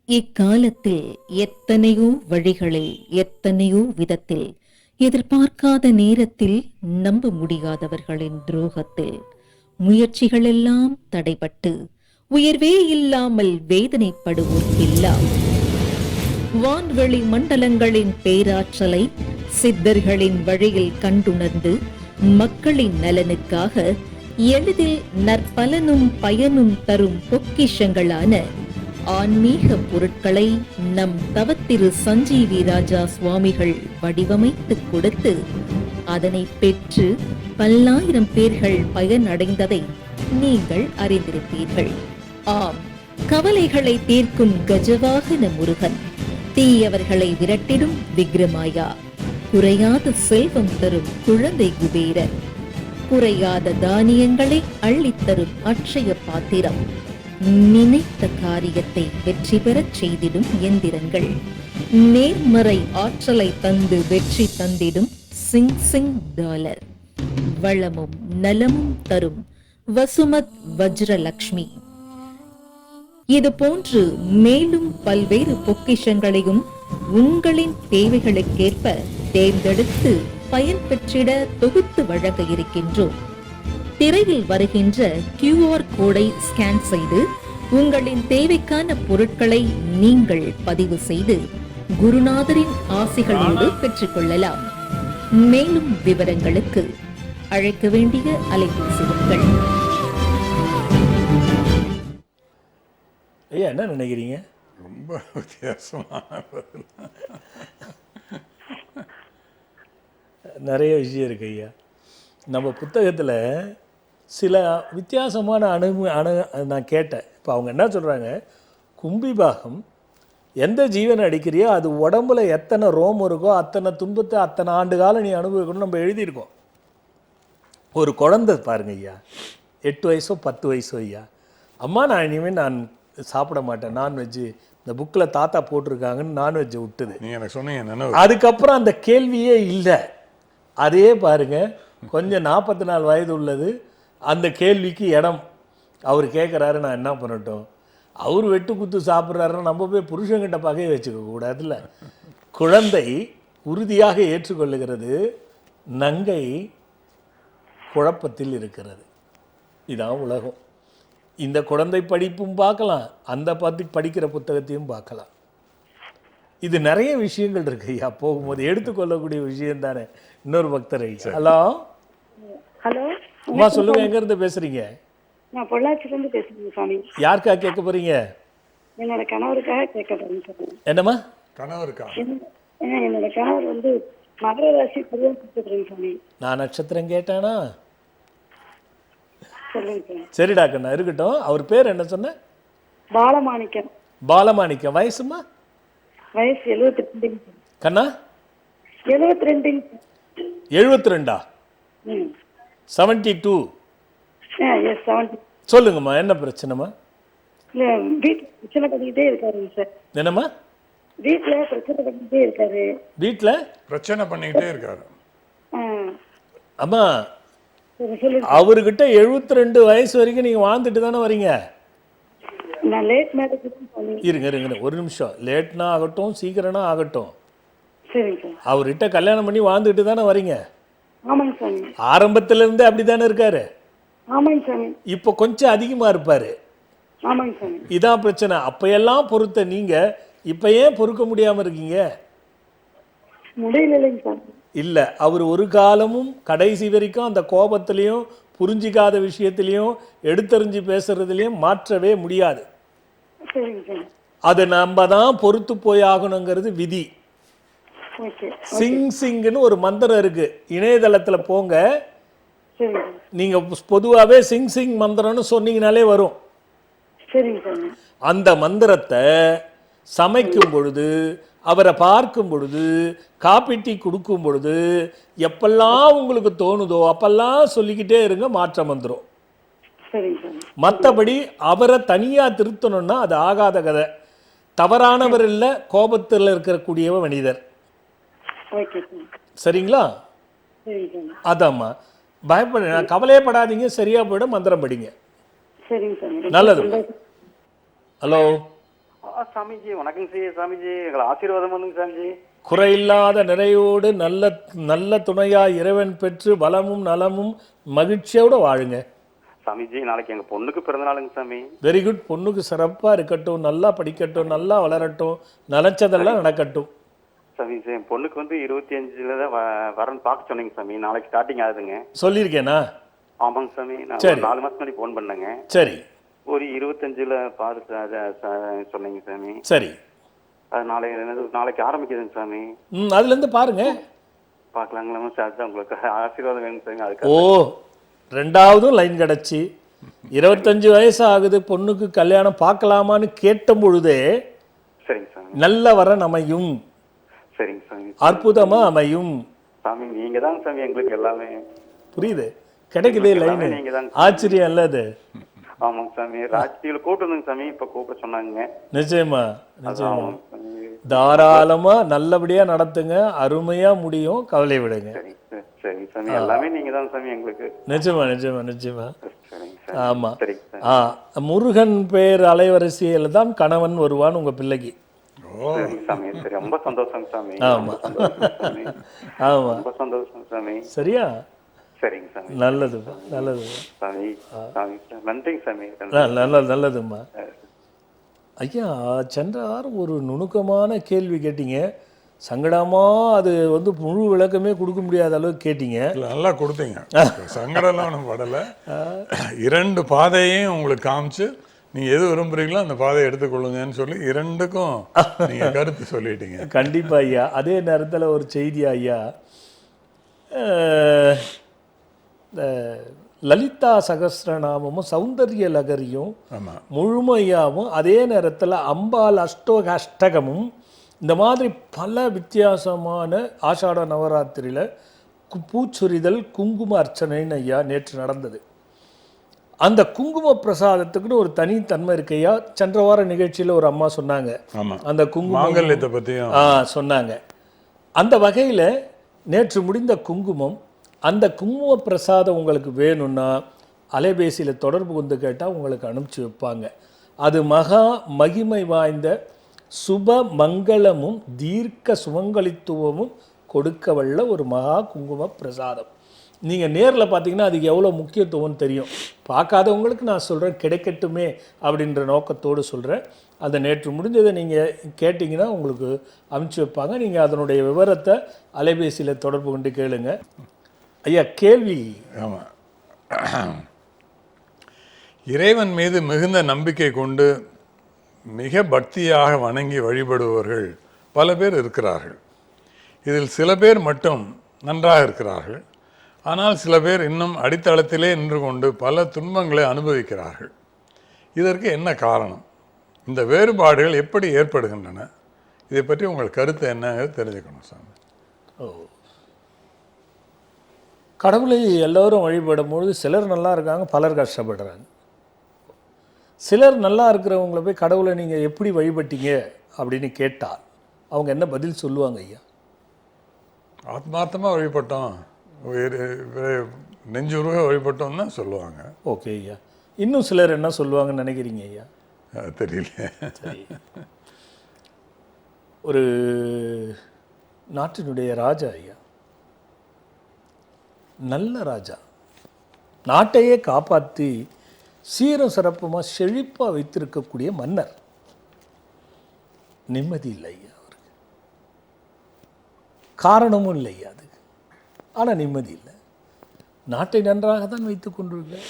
இக்காலத்தில் எத்தனையோ வழிகளில், எத்தனையோ விதத்தில், எதிர்பார்க்காத நேரத்தில், நம்ப முடியாதவர்களின் துரோகத்தில் முயற்சிகளெல்லாம் தடைபட்டு உயர்வே இல்லாமல் வேதனைப்படுவோர் எல்லாம் வான்வெளி மண்டலங்களின் பேராற்றலை சித்தர்களின் வழியில் கண்டுணர்ந்து மக்களின் நலனுக்காக எளிதில் நற்பலனும் பயனும் தரும் பொக்கிஷங்களான ஆன்மீக பொருட்களை நம் தவத்திரு சஞ்சீவி ராஜா சுவாமிகள் வடிவமைத்து கொடுத்து அதனை பெற்று பல்லாயிரம் பேர்கள் பயனடைந்ததை நீங்கள் அறிந்திருப்பீர்கள். ஆம், கவலைகளை தீர்க்கும் கஜவாகன முருகன், தீயவர்களை விரட்டிடும் விக்ரமாயா, குறையாத செல்வம் தரும் குழந்தை குபேரன், குறையாத தானியங்களை அள்ளித்தரும் அட்சய பாத்திரம், நினைத்த காரியத்தை வெற்றி பெறச் செய்திடும் எந்திரங்கள், நேர்மறை ஆற்றலை தந்து வெற்றி தந்திடும் சிங் சிங் டாலர், வளமும் நலமும் தரும் வசுமத் வஜ்ரலக்ஷ்மி, இது போன்று மேலும் பல்வேறு பொக்கிஷங்களையும் உங்களின் தேவைகளுக்கேற்ப தேர்ந்தெடுத்து பயன்பெற்றிட தொகுத்து வழங்க இருக்கின்றோம். திரையில் வருகின்ற QR கோடை ஸ்கேன் செய்து உங்களின் தேவைக்கான பொருட்களை நீங்கள் பதிவு செய்து குருநாதரின் ஆசிகளோடு பெற்றுக்கொள்ளலாம். மேலும் விவரங்களுக்கு அழைக்க வேண்டிய அலைபேசி எண்கள்.
ஐயா என்ன நினைக்கிறீங்க?
ரொம்ப வித்தியாசமான பதில்.
நிறைய விஷயம் இருக்கு ஐயா. நம்ம புத்தகத்தில் சில வித்தியாசமான நான் கேட்டேன். இப்போ அவங்க என்ன சொல்கிறாங்க, கும்பிபாகம் எந்த ஜீவனை அடிக்கிறியோ அது உடம்புல எத்தனை ரோமம் இருக்கோ அத்தனை துன்பத்தை அத்தனை ஆண்டு காலம் நீ அனுபவிக்கணும்னு நம்ம எழுதியிருக்கோம். ஒரு குழந்தை பாருங்க ஐயா, 8 வயசோ 10 வயசோ ஐயா, அம்மா நான் இனிமேல் நான் சாப்பிட மாட்டேன் நான்வெஜ்ஜு, இந்த புக்கில் தாத்தா போட்டிருக்காங்கன்னு நான்வெஜ்ஜை விட்டுது.
நீங்கள் எனக்கு சொன்னீங்க.
அதுக்கப்புறம் அந்த கேள்வியே இல்லை. அதே பாருங்க, கொஞ்சம் 44 வயது உள்ளது, அந்த கேள்விக்கு இடம். அவர் கேட்குறாரு நான் என்ன பண்ணட்டும், அவர் வெட்டு குத்து சாப்பிட்றாருன்னா நம்ம போய் புருஷங்கிட்ட பகையை வச்சுக்க கூடாதுல்ல. குழந்தை உறுதியாக ஏற்றுக்கொள்ளுகிறது, நங்கை குழப்பத்தில் இருக்கிறது. இதான் உலகம். இந்த குழந்தை படிப்பும் பார்க்கலாம், அந்த படிக்கிற புத்தகத்தையும் பார்க்கலாம். இது நிறைய விஷயங்கள் இருக்கு ஐயா, போகும்போது எடுத்துக்கொள்ளக்கூடிய விஷயம் தானே. இன்னொரு பக்தரை. ஹலோ
ஹலோ
அம்மா சொல்லுங்க, எங்க இருந்து பேசுறீங்க?
நான் பொள்ளாச்சியிலிருந்து பேசுறேன் சாமி.
யாருக்காக கேட்க போறீங்க?
என்னோட கணவருக்காக கேட்க போறேன் சாமி.
என்னம்மா?
கணவருக்கா?
என்னோட கணவர் வந்து மகர ராசி கொடுத்துறேன் சாமி.
நான் நட்சத்திரம் கேட்டானா?
சொல்லுங்க சார்.
சரிடா கண்ணா, இருக்கட்டும். அவர் பேர் என்ன சொன்ன?
பாலமாணிக்கம்.
பாலமாணிக்கம். வயசுமா?
வயசு 72
கண்ணா?
72.
72ஆ? 72.
எஸ் 70.
சொல்லுங்கம்மா, என்ன பிரச்சனைமா?
இல்ல வீட்டுல பிரச்சனை பண்ணிக்கிட்டே இருக்காருங்க சார்.
என்னம்மா?
வீட்டுல பிரச்சனை பண்ணிக்கிட்டே இருக்காரு.
வீட்டுல
பிரச்சனை பண்ணிக்கிட்டே இருக்காரு.
அம்மா
சொல்லுங்க.
அவர்கிட்ட 72 வயசு வரைக்கும் நீங்க வாழ்ந்துட்டு தானே வரீங்க?
நான் லேட் மேரேஜ் பண்ணி.
இருங்க ஒரு நிமிஷம். லேட்னா ஆகட்டும், சீக்கிரம்னா ஆகட்டும்,
சரிங்க சார்.
அவர்கிட்ட கல்யாணம் பண்ணி வாழ்ந்துட்டு தானே வரீங்க?
ஆமாங்க சாமி.
ஆரம்பத்துல இருந்தே அப்படித்தானே இருக்காரு?
ஆமாங்க சாமி.
இப்போ கொஞ்சம் அதிகமா இருப்பாரு.
ஆமாங்க சாமி.
இதான் பிரச்சனை. அப்பையெல்லாம் பொறுத்த நீங்க இப்ப ஏன் பொறுக்க முடியாம இருக்கீங்க?
முடியலைங்க சார்.
இல்ல, அவர் ஒரு காலமும் கடைசி வரைக்கும் அந்த கோபத்திலையும் புரிஞ்சிக்காத விஷயத்திலையும் எடுத்தறிஞ்சு பேசுறதுலையும் மாற்றவே முடியாது.
சரிங்க சார்.
அது நம்ம தான் பொறுத்து போய் ஆகணுங்கிறது விதி.
ஓகே.
சிங்னு ஒரு மந்திரம் இருக்கு, இணையதளத்துல போங்க.
சரிங்க.
நீங்க பொதுவாகவே சிங் மந்திரம்னு சொன்னீங்கனாலே வரும்.
சரிங்க சார்.
அந்த மந்திரத்தை சமைக்கும் பொழுது, அவரை பார்க்கும் பொழுது, காப்பி டீ கொடுக்கும் பொழுது, எப்பெல்லாம் உங்களுக்கு தோணுதோ அப்பெல்லாம் சொல்லிக்கிட்டே இருங்க, மாற்றம் வந்துடும்.
சரிங்க சார்.
மற்றபடி அவரை தனியா திருத்தணும்னா அது ஆகாத கதை. தவறானவர் இல்லை, கோபத்தில் இருக்கக்கூடிய மனிதர்.
Okay sir.
சரிங்களா?
சரிங்க சார்.
அதாம்மா, கவலையே படாதீங்க, சரியா போயிட மந்திரம் படிங்க.
சரிங்க சார்.
நல்லது. ஹலோ
சாமிஜி, வணக்கம் சாமிஜி. எங்களை ஆசீர்வாதம் பண்ணுங்க சாமிஜி.
குறையில்லாத நிறையோடு நல்ல நல்ல துணையா இறைவன் பெற்று வளமும் நலமும் மகிழ்ச்சியோட வாழுங்க
சாமிஜி. நாளைக்கு எங்க பொண்ணுக்கு பிறந்த நாளுங்க சாமி.
Very good. பொண்ணுக்கு சிறப்பா இருக்கட்டும், நல்லா படிக்கட்டும், நல்லா வளரட்டும், நினைச்சதெல்லாம் நடக்கட்டும்.
சாமிஜி, என் பொண்ணுக்கு வந்து 25ல தான் வரன்னு பார்க்க சொன்னீங்க சாமி. நாளைக்கு ஸ்டார்டிங் ஆகுதுங்க.
சொல்லியிருக்கேனா?
ஆமாங்க சாமி. நான்
சரி.
4 மாசம் முன்னாடி போன் பண்ணேங்க.
சரி.
ஒரு 25ல பாரு சொன்னீங்க சாமி.
சரி.
அது நாளைக்கு ஆரம்பிக்குதுங்க சாமி.
அதுல இருந்து பாருங்க,
பார்க்கலாங்களா சார்? உங்களுக்கு ஆசீர்வாதம் வேணும் சாமி. அதுக்கு
ஓ, 2வதும் லைன் கிடச்சி 25 வயசு ஆகுது, பொண்ணுக்கு கல்யாணம் பார்க்கலாமான்னு கேட்ட பொழுதே
சரிங்க சாமி.
நல்ல வரன் அமையும்.
சரிங்க சாமி.
அற்புதமா அமையும்
சாமி. நீங்க தான் சாமி எங்களுக்கு எல்லாமே.
புரியுது? கிடைக்குதே லைனு. ஆச்சரியம் இல்ல அது?
ஆமாங்க சாமி. ராஜ்டியில கூப்பிட்டுருந்தேங்க சாமி, இப்ப கூப்பிட சொன்னாங்க.
நிச்சயமா நிச்சயமா. தாராளமா நல்லபடியா நடத்துங்க, அருமையா முடியும், கவலை விடுங்க.
சரி சாமி. எல்லாமே நீங்க தான் சாமி எங்களுக்கு.
நிச்சயமா நிச்சயமா நிச்சயமா.
சரிங்க. சார்.
ஆமாம்.
சரிங்க சார்.
முருகன் பேர் அலைவரிசையில் தான் கணவன் வருவான் உங்கள் பிள்ளைக்கு.
சரிங்க சாமி. சரி, ரொம்ப சந்தோஷம் சாமி.
ஆமா.
ரொம்ப சந்தோஷம் சாமி.
ஆமாம்.
ரொம்ப சந்தோஷம் சாமி.
சரியா?
சரிங்க சாமி.
நல்லதுப்பா, நல்லதுப்பா.
சாமி சாமி சார். நன்றிங்க சாமி.
நல்லதும்மா. ஐயா, சென்ற வாரம் ஒரு நுணுக்கமான கேள்வி கேட்டீங்க. சங்கடமா அது வந்து முழு விளக்கமே கொடுக்க முடியாத அளவுக்கு கேட்டீங்க.
இல்லை, நல்லா கொடுத்தீங்க. சங்கடம்லாம் ஒன்றும் படலை. 2 பாதையையும் உங்களுக்கு காமிச்சு நீங்கள் எது விரும்புகிறீங்களோ அந்த பாதையை எடுத்துக்கொள்ளுங்கன்னு சொல்லி 2க்கும் நீங்கள் கருத்து சொல்லிட்டீங்க.
கண்டிப்பா ஐயா. அதே நேரத்தில் ஒரு செய்தி ஐயா, இந்த லலிதா சகஸ்ரநாமமும் சௌந்தர்ய லகரியும்
ஆமாம்,
முழுமையாகவும், அதே நேரத்தில் அம்பாள் அஷ்டகமும், இந்த மாதிரி பல வித்தியாசமான ஆஷாட நவராத்திரியில் பூச்சொரிதல் குங்கும அர்ச்சனைன்னு ஐயா நேற்று நடந்தது. அந்த குங்கும பிரசாதத்துக்குன்னு ஒரு தனித்தன்மை இருக்கு ஐயா. சென்ற வார நிகழ்ச்சியில் ஒரு அம்மா சொன்னாங்க, அந்த
மாங்கல்யத்தை பற்றியும்
சொன்னாங்க. அந்த வகையில் நேற்று முடிந்த குங்குமம், அந்த குங்கும பிரசாதம் உங்களுக்கு வேணும்னா அலைபேசியில் தொடர்பு கொண்டு கேட்டால் உங்களுக்கு அனுப்பிச்சி வைப்பாங்க. அது மகா மகிமை வாய்ந்த சுப மங்களமும் தீர்க்க சுமங்கலித்துவமும் கொடுக்க வல்ல ஒரு மகா குங்கும பிரசாதம். நீங்கள் நேரில் பார்த்தீங்கன்னா அதுக்கு எவ்வளோ முக்கியத்துவம்னு தெரியும். பார்க்காதவங்களுக்கு நான் சொல்கிறேன், கிடைக்கட்டுமே அப்படின்ற நோக்கத்தோடு சொல்கிறேன். அதை நேற்று முடிஞ்சதை நீங்கள் கேட்டிங்கன்னா உங்களுக்கு அனுப்பிச்சி வைப்பாங்க. நீங்கள் அதனுடைய விவரத்தை அலைபேசியில் தொடர்பு கொண்டு கேளுங்க. ஐயா, கேள்வி.
ஆமாம், இறைவன் மீது மிகுந்த நம்பிக்கை கொண்டு மிக பக்தியாக வணங்கி வழிபடுபவர்கள் பல பேர் இருக்கிறார்கள். இதில் சில பேர் மட்டும் நன்றாக இருக்கிறார்கள். ஆனால் சில பேர் இன்னும் அடித்தளத்திலே நின்று கொண்டு பல துன்பங்களை அனுபவிக்கிறார்கள். இதற்கு என்ன காரணம்? இந்த வேறுபாடுகள் எப்படி ஏற்படுகின்றன? இதை பற்றி உங்கள் கருத்து என்னங்கிறது தெரிஞ்சுக்கணும் சாமி.
கடவுளை எல்லோரும் வழிபடும்பொழுது சிலர் நல்லா இருக்காங்க, பலர் கஷ்டப்படுறாங்க. சிலர் நல்லா இருக்கிறவங்கள போய் கடவுளை நீங்கள் எப்படி வழிபட்டீங்க அப்படின்னு கேட்டால் அவங்க என்ன பதில் சொல்லுவாங்க ஐயா?
ஆத்மார்த்தமாக வழிபட்டோம், நெஞ்சுருக வழிபட்டோம் தான் சொல்லுவாங்க.
ஓகே ஐயா. இன்னும் சிலர் என்ன சொல்லுவாங்கன்னு நினைக்கிறீங்க ஐயா?
தெரியல.
சரி, ஒரு நாட்டினுடைய ராஜா ஐயா, நல்ல ராஜா, நாட்டையே காப்பாற்றி சீரம் சிறப்புமாக செழிப்பாக வைத்திருக்கக்கூடிய மன்னர், நிம்மதி இல்லை ஐயா அவருக்கு. காரணமும் இல்லை ஐயா அதுக்கு. ஆனால் நிம்மதி இல்லை. நாட்டை நன்றாக தான் வைத்து கொண்டிருக்கேன்,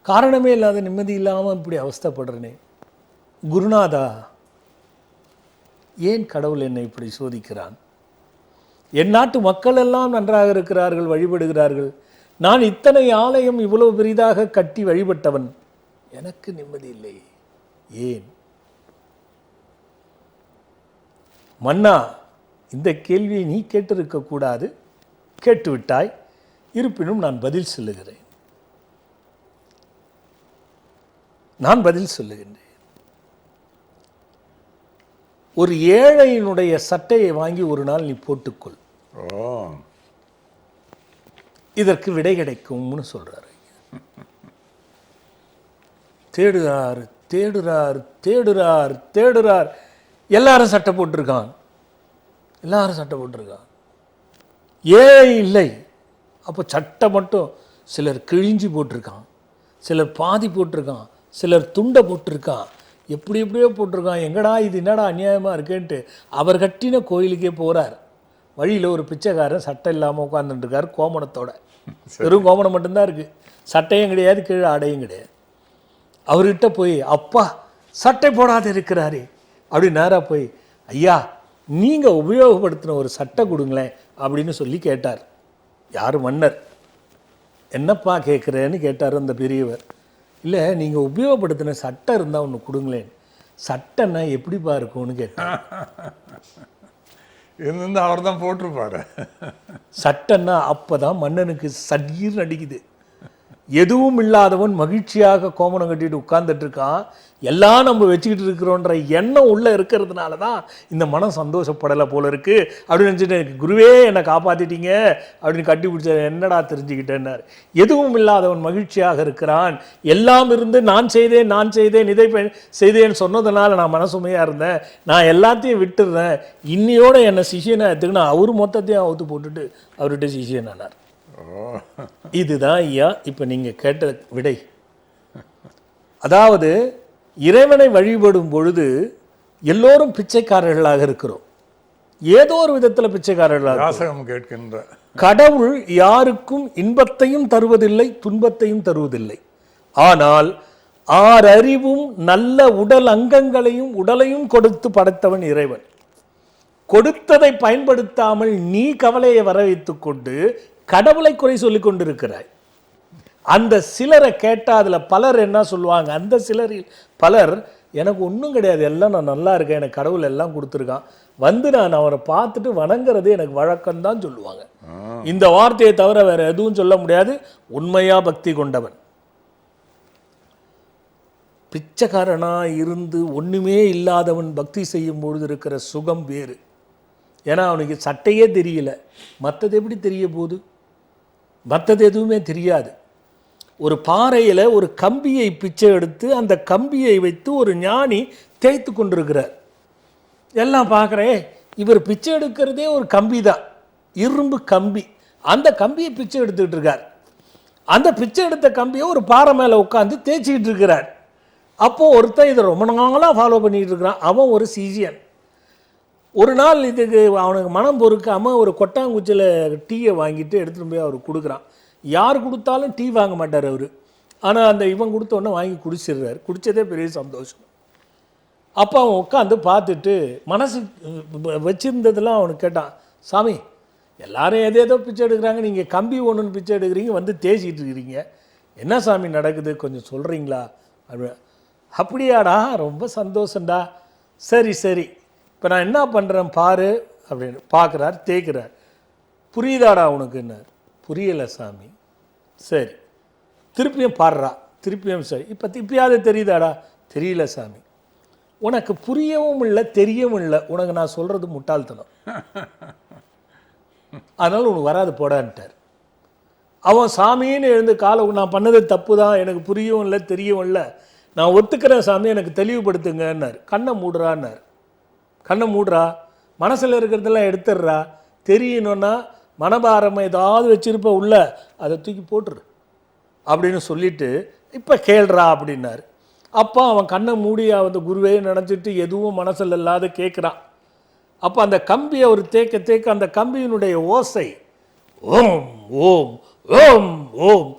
காரணமே இல்லாத நிம்மதி இல்லாமல் இப்படி அவஸ்தைப்படுறேனே. குருநாதா, ஏன் கடவுள் என்னை இப்படி சோதிக்கிறான்? என் நாட்டு மக்கள் எல்லாம் நன்றாக இருக்கிறார்கள், வழிபடுகிறார்கள். நான் இத்தனை ஆலயம் இவ்வளவு பெரிதாக கட்டி வழிபட்டவன், எனக்கு நிம்மதி இல்லை, ஏன்? மன்னா, இந்த கேள்வியை நீ கேட்டிருக்கக்கூடாது, கேட்டுவிட்டாய். இருப்பினும் நான் பதில் சொல்லுகிறேன். நான் பதில் சொல்லுகின்றேன். ஒரு ஏழையினுடைய சட்டையை வாங்கி ஒரு நாள் நீ போட்டுக்கொள், இதற்கு விடை கிடைக்கும்னு சொல்றாரு. தேடுறார் தேடுறார் தேடுறார் தேடுறார், எல்லாரும் சட்டை போட்டிருக்கான், எல்லாரும் சட்டை போட்டிருக்கான், ஏழை இல்லை. அப்போ சட்டை மட்டும் சிலர் கிழிஞ்சி போட்டிருக்கான், சிலர் பாதி போட்டிருக்கான், சிலர் துண்டை போட்டிருக்கான், எப்படி எப்படியோ போட்டிருக்கான். எங்கடா இது, என்னடா அநியாயமாக இருக்கேன்ட்டு அவர் கட்டின கோயிலுக்கே போகிறார். வழியில் ஒரு பிச்சைக்காரன் சட்டை இல்லாமல் உட்காந்துட்டுருக்கார், கோமணத்தோட. வெறும் கோமணம் மட்டும்தான் இருக்குது, சட்டையும் கிடையாது, கீழே ஆடையும் கிடையாது. அவர்கிட்ட போய், அப்பா சட்டை போடாத இருக்கிறாரே அப்படி நேராக போய், ஐயா நீங்கள் உபயோகப்படுத்தின ஒரு சட்டை கொடுங்களேன் அப்படின்னு சொல்லி கேட்டார். யார்? மன்னர். என்னப்பா கேட்குறேன்னு கேட்டார் அந்த பெரியவர். இல்லை, நீங்கள் உபயோகப்படுத்தின சட்டை இருந்தால் ஒன்று கொடுங்களேன். சட்டைன்னா எப்படிப்பா இருக்கும்னு கேட்டார்.
இருந்து அவர் தான் போட்டிருப்பாரு.
சட்டைன்னா அப்போ தான் மன்னனுக்கு சடீர்னு அடிக்குது. எதுவும் இல்லாதவன் மகிழ்ச்சியாக கோமணம் கட்டிட்டு உட்கார்ந்துட்டு இருக்கான். எல்லாம் நம்ம வச்சுக்கிட்டு இருக்கிறோன்ற எண்ணம் உள்ளே இருக்கிறதுனால தான் இந்த மனம் சந்தோஷப்படலை போல இருக்கு அப்படின்னு நினச்சிட்டு, குருவே என்னை காப்பாற்றிட்டீங்க அப்படின்னு கட்டி பிடிச்ச என்னடா தெரிஞ்சுக்கிட்டேன்னார். எதுவும் இல்லாதவன் மகிழ்ச்சியாக இருக்கிறான். எல்லாம் இருந்து நான் செய்தேன் இதை செய்தேன்னு சொன்னதுனால நான் மனசுமையாக இருந்தேன். நான் எல்லாத்தையும் விட்டுடுறேன். இன்னையோட என்னை சிஷியனை எடுத்துக்கினா அவர் மொத்தத்தையும் அவுத்து போட்டுட்டு அவர்கிட்ட சிஷியனானார். இதுதான் ஐயா இப்போ நீங்கள் கேட்ட விடை. அதாவது இறைவனை வழிபடும் பொழுது எல்லோரும் பிச்சைக்காரர்களாக இருக்கிறோம். ஏதோ ஒரு விதத்தில் பிச்சைக்காரர்களாக
கேட்கின்ற
கடவுள் யாருக்கும் இன்பத்தையும் தருவதில்லை, துன்பத்தையும் தருவதில்லை. ஆனால் 6 அறிவும் நல்ல உடல் அங்கங்களையும் உடலையும் கொடுத்து படைத்தவன் இறைவன். கொடுத்ததை பயன்படுத்தாமல் நீ கவலையை வர வைத்துக் கொண்டு கடவுளை குறை சொல்லிக் கொண்டிருக்கிறாய். அந்த சிலரை கேட்டால் அதில் பலர் என்ன சொல்லுவாங்க, அந்த சிலரில் பலர் எனக்கு ஒன்றும் கிடையாது, எல்லாம் நான் நல்லா இருக்கேன், எனக்கு கடவுள் எல்லாம் கொடுத்துருக்கான், வந்து நான் அவரை பார்த்துட்டு வணங்குறது எனக்கு வழக்கம்தான் சொல்லுவாங்க. இந்த வார்த்தையை தவிர வேற எதுவும் சொல்ல முடியாது. உண்மையா பக்தி கொண்டவன். பிச்சைக்காரனா இருந்து ஒன்றுமே இல்லாதவன் பக்தி செய்யும் பொழுது இருக்கிற சுகம் வேறு. ஏன்னா அவனுக்கு சட்டையே தெரியல, மற்றது எப்படி தெரிய போகுது? மற்றது எதுவுமே தெரியாது. ஒரு பாறையில் ஒரு கம்பியை பிச்சை எடுத்து அந்த கம்பியை வைத்து ஒரு ஞானி தேய்த்து கொண்டிருக்கிறார். எல்லாம் பார்க்குறேன், இவர் பிச்சை எடுக்கிறதே ஒரு கம்பி தான், இரும்பு கம்பி. அந்த கம்பியை பிச்சை எடுத்துக்கிட்டு இருக்கார். அந்த பிச்சை எடுத்த கம்பியை ஒரு பாறை மேலே உட்காந்து தேய்ச்சிக்கிட்டு இருக்கிறார். அப்போது ஒருத்தன் இதை ரொம்ப நாளாக ஃபாலோ பண்ணிக்கிட்டு இருக்கிறான். அவன் ஒரு சிஷியன். ஒரு நாள் இதுக்கு அவனுக்கு மனம் பொறுக்காமல் ஒரு கொட்டாங்குச்சியில் டீயை வாங்கிட்டு எடுத்துகிட்டு போய் அவருக்கு கொடுக்குறான். யார் கொடுத்தாலும் டீ வாங்க மாட்டார் அவர். ஆனால் அந்த இவன் கொடுத்தோன்னே வாங்கி குடிச்சிடுறாரு. குடித்ததே பெரிய சந்தோஷம். அப்போ அவன் உட்காந்து பார்த்துட்டு மனசு வச்சுருந்ததெல்லாம் அவனுக்கு கேட்டான், சாமி எல்லாரும் ஏதேதோ பிச்சை எடுக்கிறாங்க, நீங்கள் கம்பி ஒன்றுன்னு பிச்சை எடுக்கிறீங்க, வந்து தேய்ச்சிக்கிட்டு இருக்கிறீங்க, என்ன சாமி நடக்குது கொஞ்சம் சொல்கிறீங்களா? அப்படியாடா, ரொம்ப சந்தோஷம்டா, சரி சரி இப்போ நான் என்ன பண்ணுறேன் பாரு அப்படின்னு பார்க்குறார், தேய்க்கிறார். புரியுதாடா உனக்குன்னார். புரியலை சாமி. சரி திருப்பியும் பாடுறா, திருப்பியும் சரி இப்போ இப்பயாவது தெரியுதாடா? தெரியல சாமி. உனக்கு புரியவும் இல்லை தெரியவும் இல்லை, உனக்கு நான் சொல்கிறது முட்டாள்தனம், அதனால் உனக்கு வராது போடான்ட்டார். அவன் சாமின்னு எழுந்து காலை, நான் பண்ணது தப்பு தான், எனக்கு புரியவும் இல்லை தெரியவும் இல்லை, நான் ஒத்துக்கிறேன் சாமி, எனக்கு தெளிவுபடுத்துங்கன்னார். கண்ணை மூடுறான்னார். கண்ணை மூடுறா, மனசில் இருக்கிறதெல்லாம் எடுத்துடுறா, தெரியணுன்னா மனபாரம் ஏதாவது வச்சிருப்ப உள்ள அதை தூக்கி போட்டுரு அப்படின்னு சொல்லிட்டு இப்போ கேள்றா அப்படின்னாரு. அப்போ அவன் கண்ணை மூடி அந்த குருவே நினச்சிட்டு எதுவும் மனசில் இல்லாத கேட்குறான். அப்போ அந்த கம்பியை ஒரு தேக்க தேக்க அந்த கம்பியினுடைய ஓசை ஓம் ஓம் ஓம் ஓம்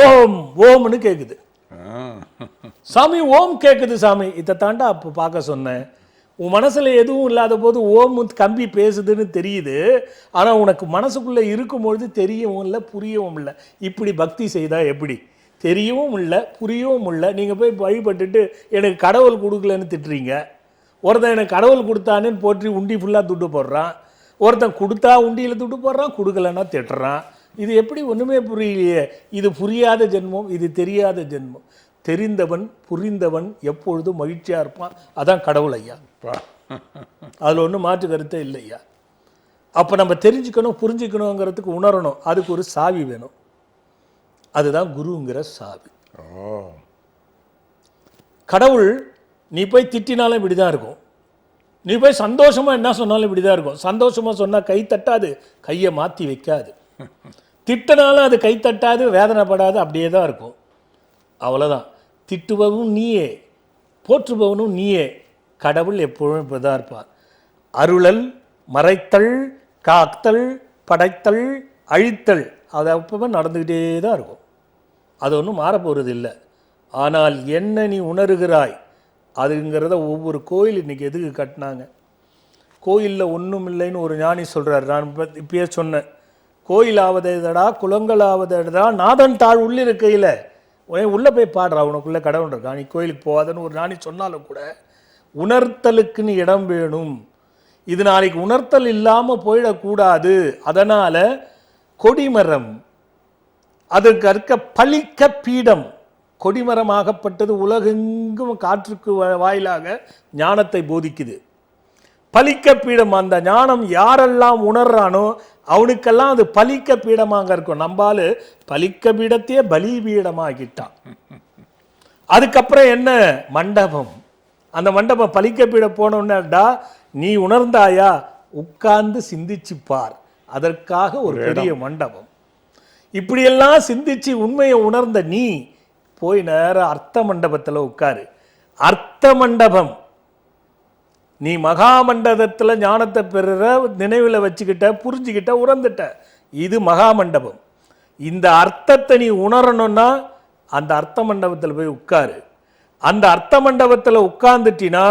ஓம் ஓம்னு கேட்குது. சாமி ஓம் கேட்குது சாமி, இதை தாண்டா அப்போ பார்க்க சொன்னேன். உன் மனசில் எதுவும் இல்லாத போது ஓம் கம்பி பேசுதுன்னு தெரியுது, ஆனால் உனக்கு மனசுக்குள்ளே இருக்கும்பொழுது தெரியவும் இல்லை புரியவும் இல்லை. இப்படி பக்தி செய்தால் எப்படி? தெரியவும் இல்லை புரியவும் இல்லை. நீங்கள் போய் வழிபட்டுட்டு எனக்கு கடவுள் கொடுக்கலன்னு திட்டுறீங்க. ஒருத்தன் எனக்கு கடவுள் கொடுத்தானேன்னு போற்றி உண்டி ஃபுல்லாக துட்டு போடுறான், ஒருத்தன் கொடுத்தா உண்டியில் துட்டு போடுறான், கொடுக்கலன்னா திட்டுறான். இது எப்படி? ஒன்றுமே புரியலையே. இது புரியாத ஜென்மம், இது தெரியாத ஜென்மம். தெரிந்தவன் புரிந்தவன் எப்பொழுதும் மகிழ்ச்சியாக இருப்பான். அதான் கடவுள் ஐயா. அதில் ஒன்றும் மாற்று கருத்தே இல்லையா. அப்போ நம்ம தெரிஞ்சுக்கணும் புரிஞ்சுக்கணுங்கிறதுக்கு உணரணும், அதுக்கு ஒரு சாவி வேணும். அதுதான் குருங்கிற சாவி. கடவுள் நீ போய் திட்டினாலும் இப்படி தான் இருக்கும், நீ போய் சந்தோஷமாக என்ன சொன்னாலும் இப்படி தான் இருக்கும். சந்தோஷமாக சொன்னால் கை தட்டாது, கையை மாற்றி வைக்காது. திட்டினாலும் அது கை தட்டாது, வேதனைப்படாது, அப்படியே தான் இருக்கும். அவ்வளோதான். திட்டுபவனும் நீயே, போற்றுபவனும் நீயே. கடவுள் எப்பொழுதும் இப்படி தான் இருப்பார். அருளல், மறைத்தல், காத்தல், படைத்தல், அழித்தல், அது அப்போ நடந்துக்கிட்டே தான் இருக்கும். அது ஒன்றும் மாறப்போகிறது இல்லை. ஆனால் என்ன நீ உணர்கிறாய் அதுங்கிறத ஒவ்வொரு கோயில் இன்றைக்கி எதுக்கு கட்டினாங்க? கோயிலில் ஒன்றும் இல்லைன்னு ஒரு ஞானி சொல்கிறார். நான் இப்பயே சொன்னேன், கோயில் ஆவதேதடா குளங்கள் ஆவதேடா நாதன் தாழ் உள்ளிருக்கையில் உள்ளே போய் பாடுறா, உனக்குள்ளே கடவுள் இருக்கா, நீ கோயிலுக்கு போகாதன்னு ஒரு ஞானி சொன்னாலும் கூட உணர்த்தலுக்குன்னு இடம் வேணும். இது நாளைக்கு உணர்த்தல் இல்லாமல் போயிடக்கூடாது. அதனால் கொடிமரம் அதற்கு அற்க பலிக்க பீடம், கொடிமரமாகப்பட்டது உலகெங்கும் காற்றுக்கு வாயிலாக ஞானத்தை போதிக்குது. பலிக்க பீடம், அந்த ஞானம் யாரெல்லாம் உணர்றானோ அவனுக்கெல்லாம் அது பலிக்க பீடமாக இருக்கும். நம்பால் பலிக்க பீடத்தையே பலி பீடமாகிட்டான். அதுக்கப்புறம் என்ன? மண்டபம். அந்த மண்டபம் பலிக்க பீடம் போனோம்னாடா, நீ உணர்ந்தாயா, உட்கார்ந்து சிந்திச்சுப்பார், அதற்காக ஒரு பெரிய மண்டபம். இப்படியெல்லாம் சிந்திச்சு உண்மையை உணர்ந்த நீ போய் நேரம் அர்த்த மண்டபத்தில் உட்காரு. அர்த்த மண்டபம், நீ மகா மண்டபத்தில் ஞானத்தை பெறுற, நினைவில் வச்சுக்கிட்ட, புரிஞ்சுக்கிட்ட, உணர்ந்துட்ட. இது மகா மண்டபம். இந்த அர்த்தத்தை நீ உணரணும்னா அந்த அர்த்த மண்டபத்தில் போய் உட்காரு. அந்த அர்த்த மண்டபத்தில் உட்கார்ந்துட்டினா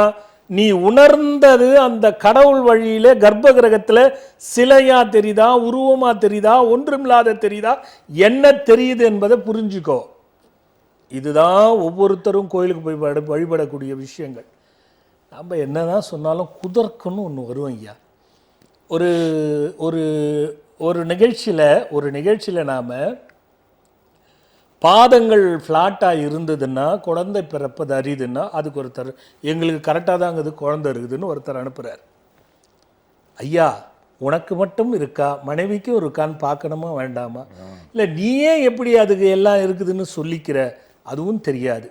நீ உணர்ந்தது அந்த கடவுள் வழியில கர்ப்ப கிரகத்தில் சிலையா தெரியுதா, உருவமா தெரியுதா, ஒன்றுமில்லாத தெரியுதா, என்ன தெரியுது என்பதை புரிஞ்சுக்கோ. இதுதான் ஒவ்வொருத்தரும் கோயிலுக்கு போய் வழிபடக்கூடிய விஷயங்கள். நம்ம என்னதான் சொன்னாலும் குதர்க்கன்னு ஒன்று வரும் ஐயா. ஒரு ஒரு ஒரு நிகழ்ச்சியில் நாம் பாதங்கள் ஃப்ளாட்டாக இருந்ததுன்னா, குழந்தை பிறப்பது அரியுதுன்னா, அதுக்கு ஒருத்தர் எங்களுக்கு கரெக்டாக தாங்க குழந்தை இருக்குதுன்னு ஒருத்தர் அனுப்புகிறார். ஐயா, உனக்கு மட்டும் இருக்கா, மனைவிக்கும் இருக்கான்னு பார்க்கணுமா வேண்டாமா? இல்லை நீயே எப்படி அதுக்கு எல்லாம் இருக்குதுன்னு சொல்லிக்கிற, அதுவும் தெரியாது.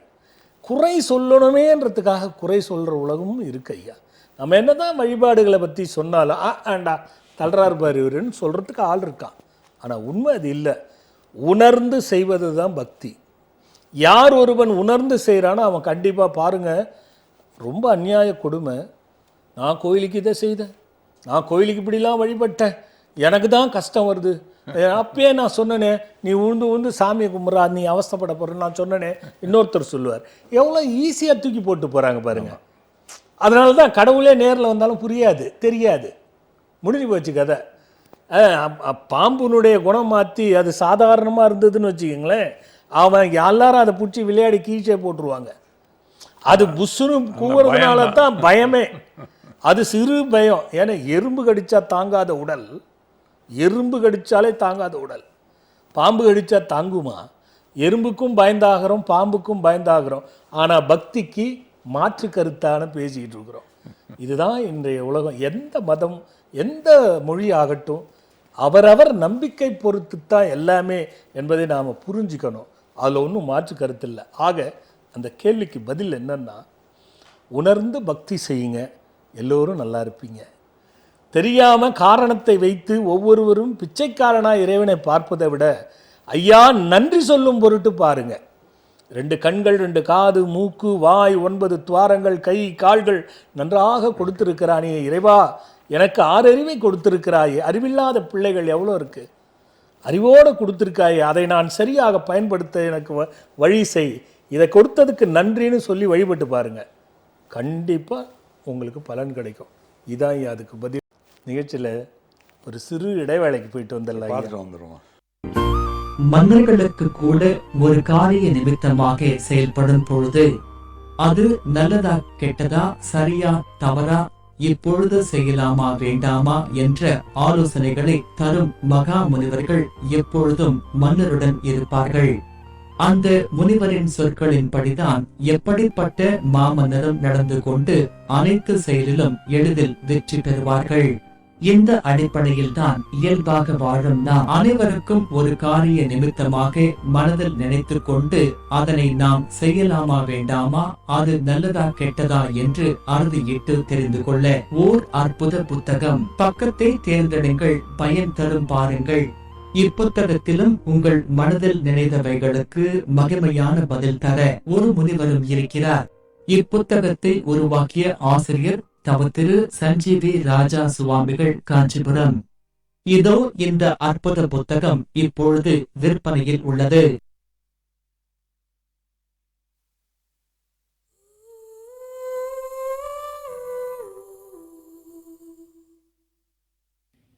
குறை சொல்லணுமேன்றதுக்காக குறை சொல்கிற உலகமும் இருக்கு ஐயா. நம்ம என்ன தான் வழிபாடுகளை பற்றி சொன்னாலும் ஆண்டா தள்ளுறாரு பாரு இவருன்னு சொல்கிறதுக்கு ஆள் இருக்கான். ஆனால் உண்மை அது இல்லை. உணர்ந்து செய்வது தான் பக்தி. யார் ஒருவன் உணர்ந்து செய்கிறானோ அவன் கண்டிப்பாக பாருங்கள், ரொம்ப அநியாய கொடுமை. நான் கோயிலுக்கு இதை செய்தேன், நான் கோயிலுக்கு இப்படிலாம் வழிபட்டேன், எனக்கு தான் கஷ்டம் வருது. அப்பயே நான் சொன்னனே, நீ உழுந்து சாமியை கும்பிட்றா, நீ அவஸ்தைப்பட போகிறேன்னு நான் சொன்னனே. இன்னொருத்தர் சொல்லுவார். எவ்வளோ ஈஸியாக தூக்கி போட்டு போகிறாங்க பாருங்கள். அதனால தான் கடவுளே நேரில் வந்தாலும் புரியாது, தெரியாது, முடிஞ்சு போச்சு கதை. பாம்புனுடைய குணம் மாற்றி அது சாதாரணமாக இருந்ததுன்னு வச்சுக்கோங்களேன், அவன் எல்லாரும் அதை பிடிச்சி விளையாடி கீழே போட்டுருவாங்க. அது புஷ்ஷுன்னு கூவுறதுனால தான் பயமே. அது சிறு பயம். ஏன்னா எறும்பு கடிச்சா தாங்காத உடல், எறும்பு கடித்தாலே தாங்காத உடல். பாம்பு கடித்தா தாங்குமா? எறும்புக்கும் பயந்தாகிறோம், பாம்புக்கும் பயந்தாகிறோம். ஆனால் பக்திக்கு மாற்று கருத்தான பேசிக்கிட்டு இருக்கிறோம். இதுதான் இன்றைய உலகம். எந்த மதம், எந்த மொழி ஆகட்டும், அவரவர் நம்பிக்கை பொறுத்து தான் எல்லாமே என்பதை நாம் புரிஞ்சுக்கணும். அதில் ஒன்றும் மாற்று கருத்து இல்லை. ஆக அந்த கேள்விக்கு பதில் என்னன்னா, உணர்ந்து பக்தி செய்யுங்க, எல்லோரும் நல்லா இருப்பீங்க. தெரியாமல் காரணத்தை வைத்து ஒவ்வொருவரும் பிச்சைக்காரனாக இறைவனை பார்ப்பதை விட, ஐயா நன்றி சொல்லும் பொருட்டு பாருங்க. 2 கண்கள், 2 காது, மூக்கு, வாய், 9 துவாரங்கள், கை, கால்கள் நன்றாக கொடுத்திருக்கிறானே இறைவா, எனக்கு 6 அறிவை கொடுத்திருக்கிறாயே. அறிவில்லாத பிள்ளைகள் எவ்வளோ இருக்கு, அறிவோடு கொடுத்திருக்காயே, அதை நான் சரியாக பயன்படுத்த எனக்கு வழி செய், இதை கொடுத்ததுக்கு நன்றின்னு சொல்லி வழிபட்டு பாருங்க, கண்டிப்பாக உங்களுக்கு பலன் கிடைக்கும். இதான் அதுக்கு பதில். நிகழ்ச்சியில் ஒரு சிறு இடைவேளைக்கு போயிட்டு வந்துடலாம்.
மன்னர்களுக்கு கூட ஒரு காரிய நிமித்தமாக செயல்படும் பொழுது அது நல்லதா கெட்டதா, சரியா தவறா, இப்பொழுது செய்யலாமா வேண்டாமா என்ற ஆலோசனைகளை தரும் மகா முனிவர்கள் எப்பொழுதும் மன்னருடன் இருப்பார்கள். அந்த முனிவரின் சொற்களின்படிதான் எப்படிப்பட்ட மாமன்னரும் நடந்து கொண்டு அனைத்து செயலிலும் எளிதில் வெற்றி பெறுவார்கள். இந்த அடிப்படையில் தான் இயல்பாக வாழும் நாம் அனைவருக்கும் ஒரு காரிய நிமித்தமாக மனதில் நினைத்து கொண்டு அதனை நாம் செய்யலாமா வேண்டாமா, அது நல்லதா கெட்டதா என்று அறுதியிட்டு தெரிந்து கொள்ள ஓர் அற்புத புத்தகம். பக்கத்தை தேர்ந்தெடுங்கள், பயன் தரும் பாருங்கள். இப்புத்தகத்திலும் உங்கள் மனதில் நினைத்தவைகளுக்கு மகிமையான பதில் தர ஒரு முனிவரும் இருக்கிறார். இப்புத்தகத்தை உருவாக்கிய ஆசிரியர் தவ திரு சஞ்சீவி ராஜா சுவாமிகள், காஞ்சிபுரம். இதோ இந்த அற்புத புத்தகம் இப்பொழுது விற்பனையில் உள்ளது.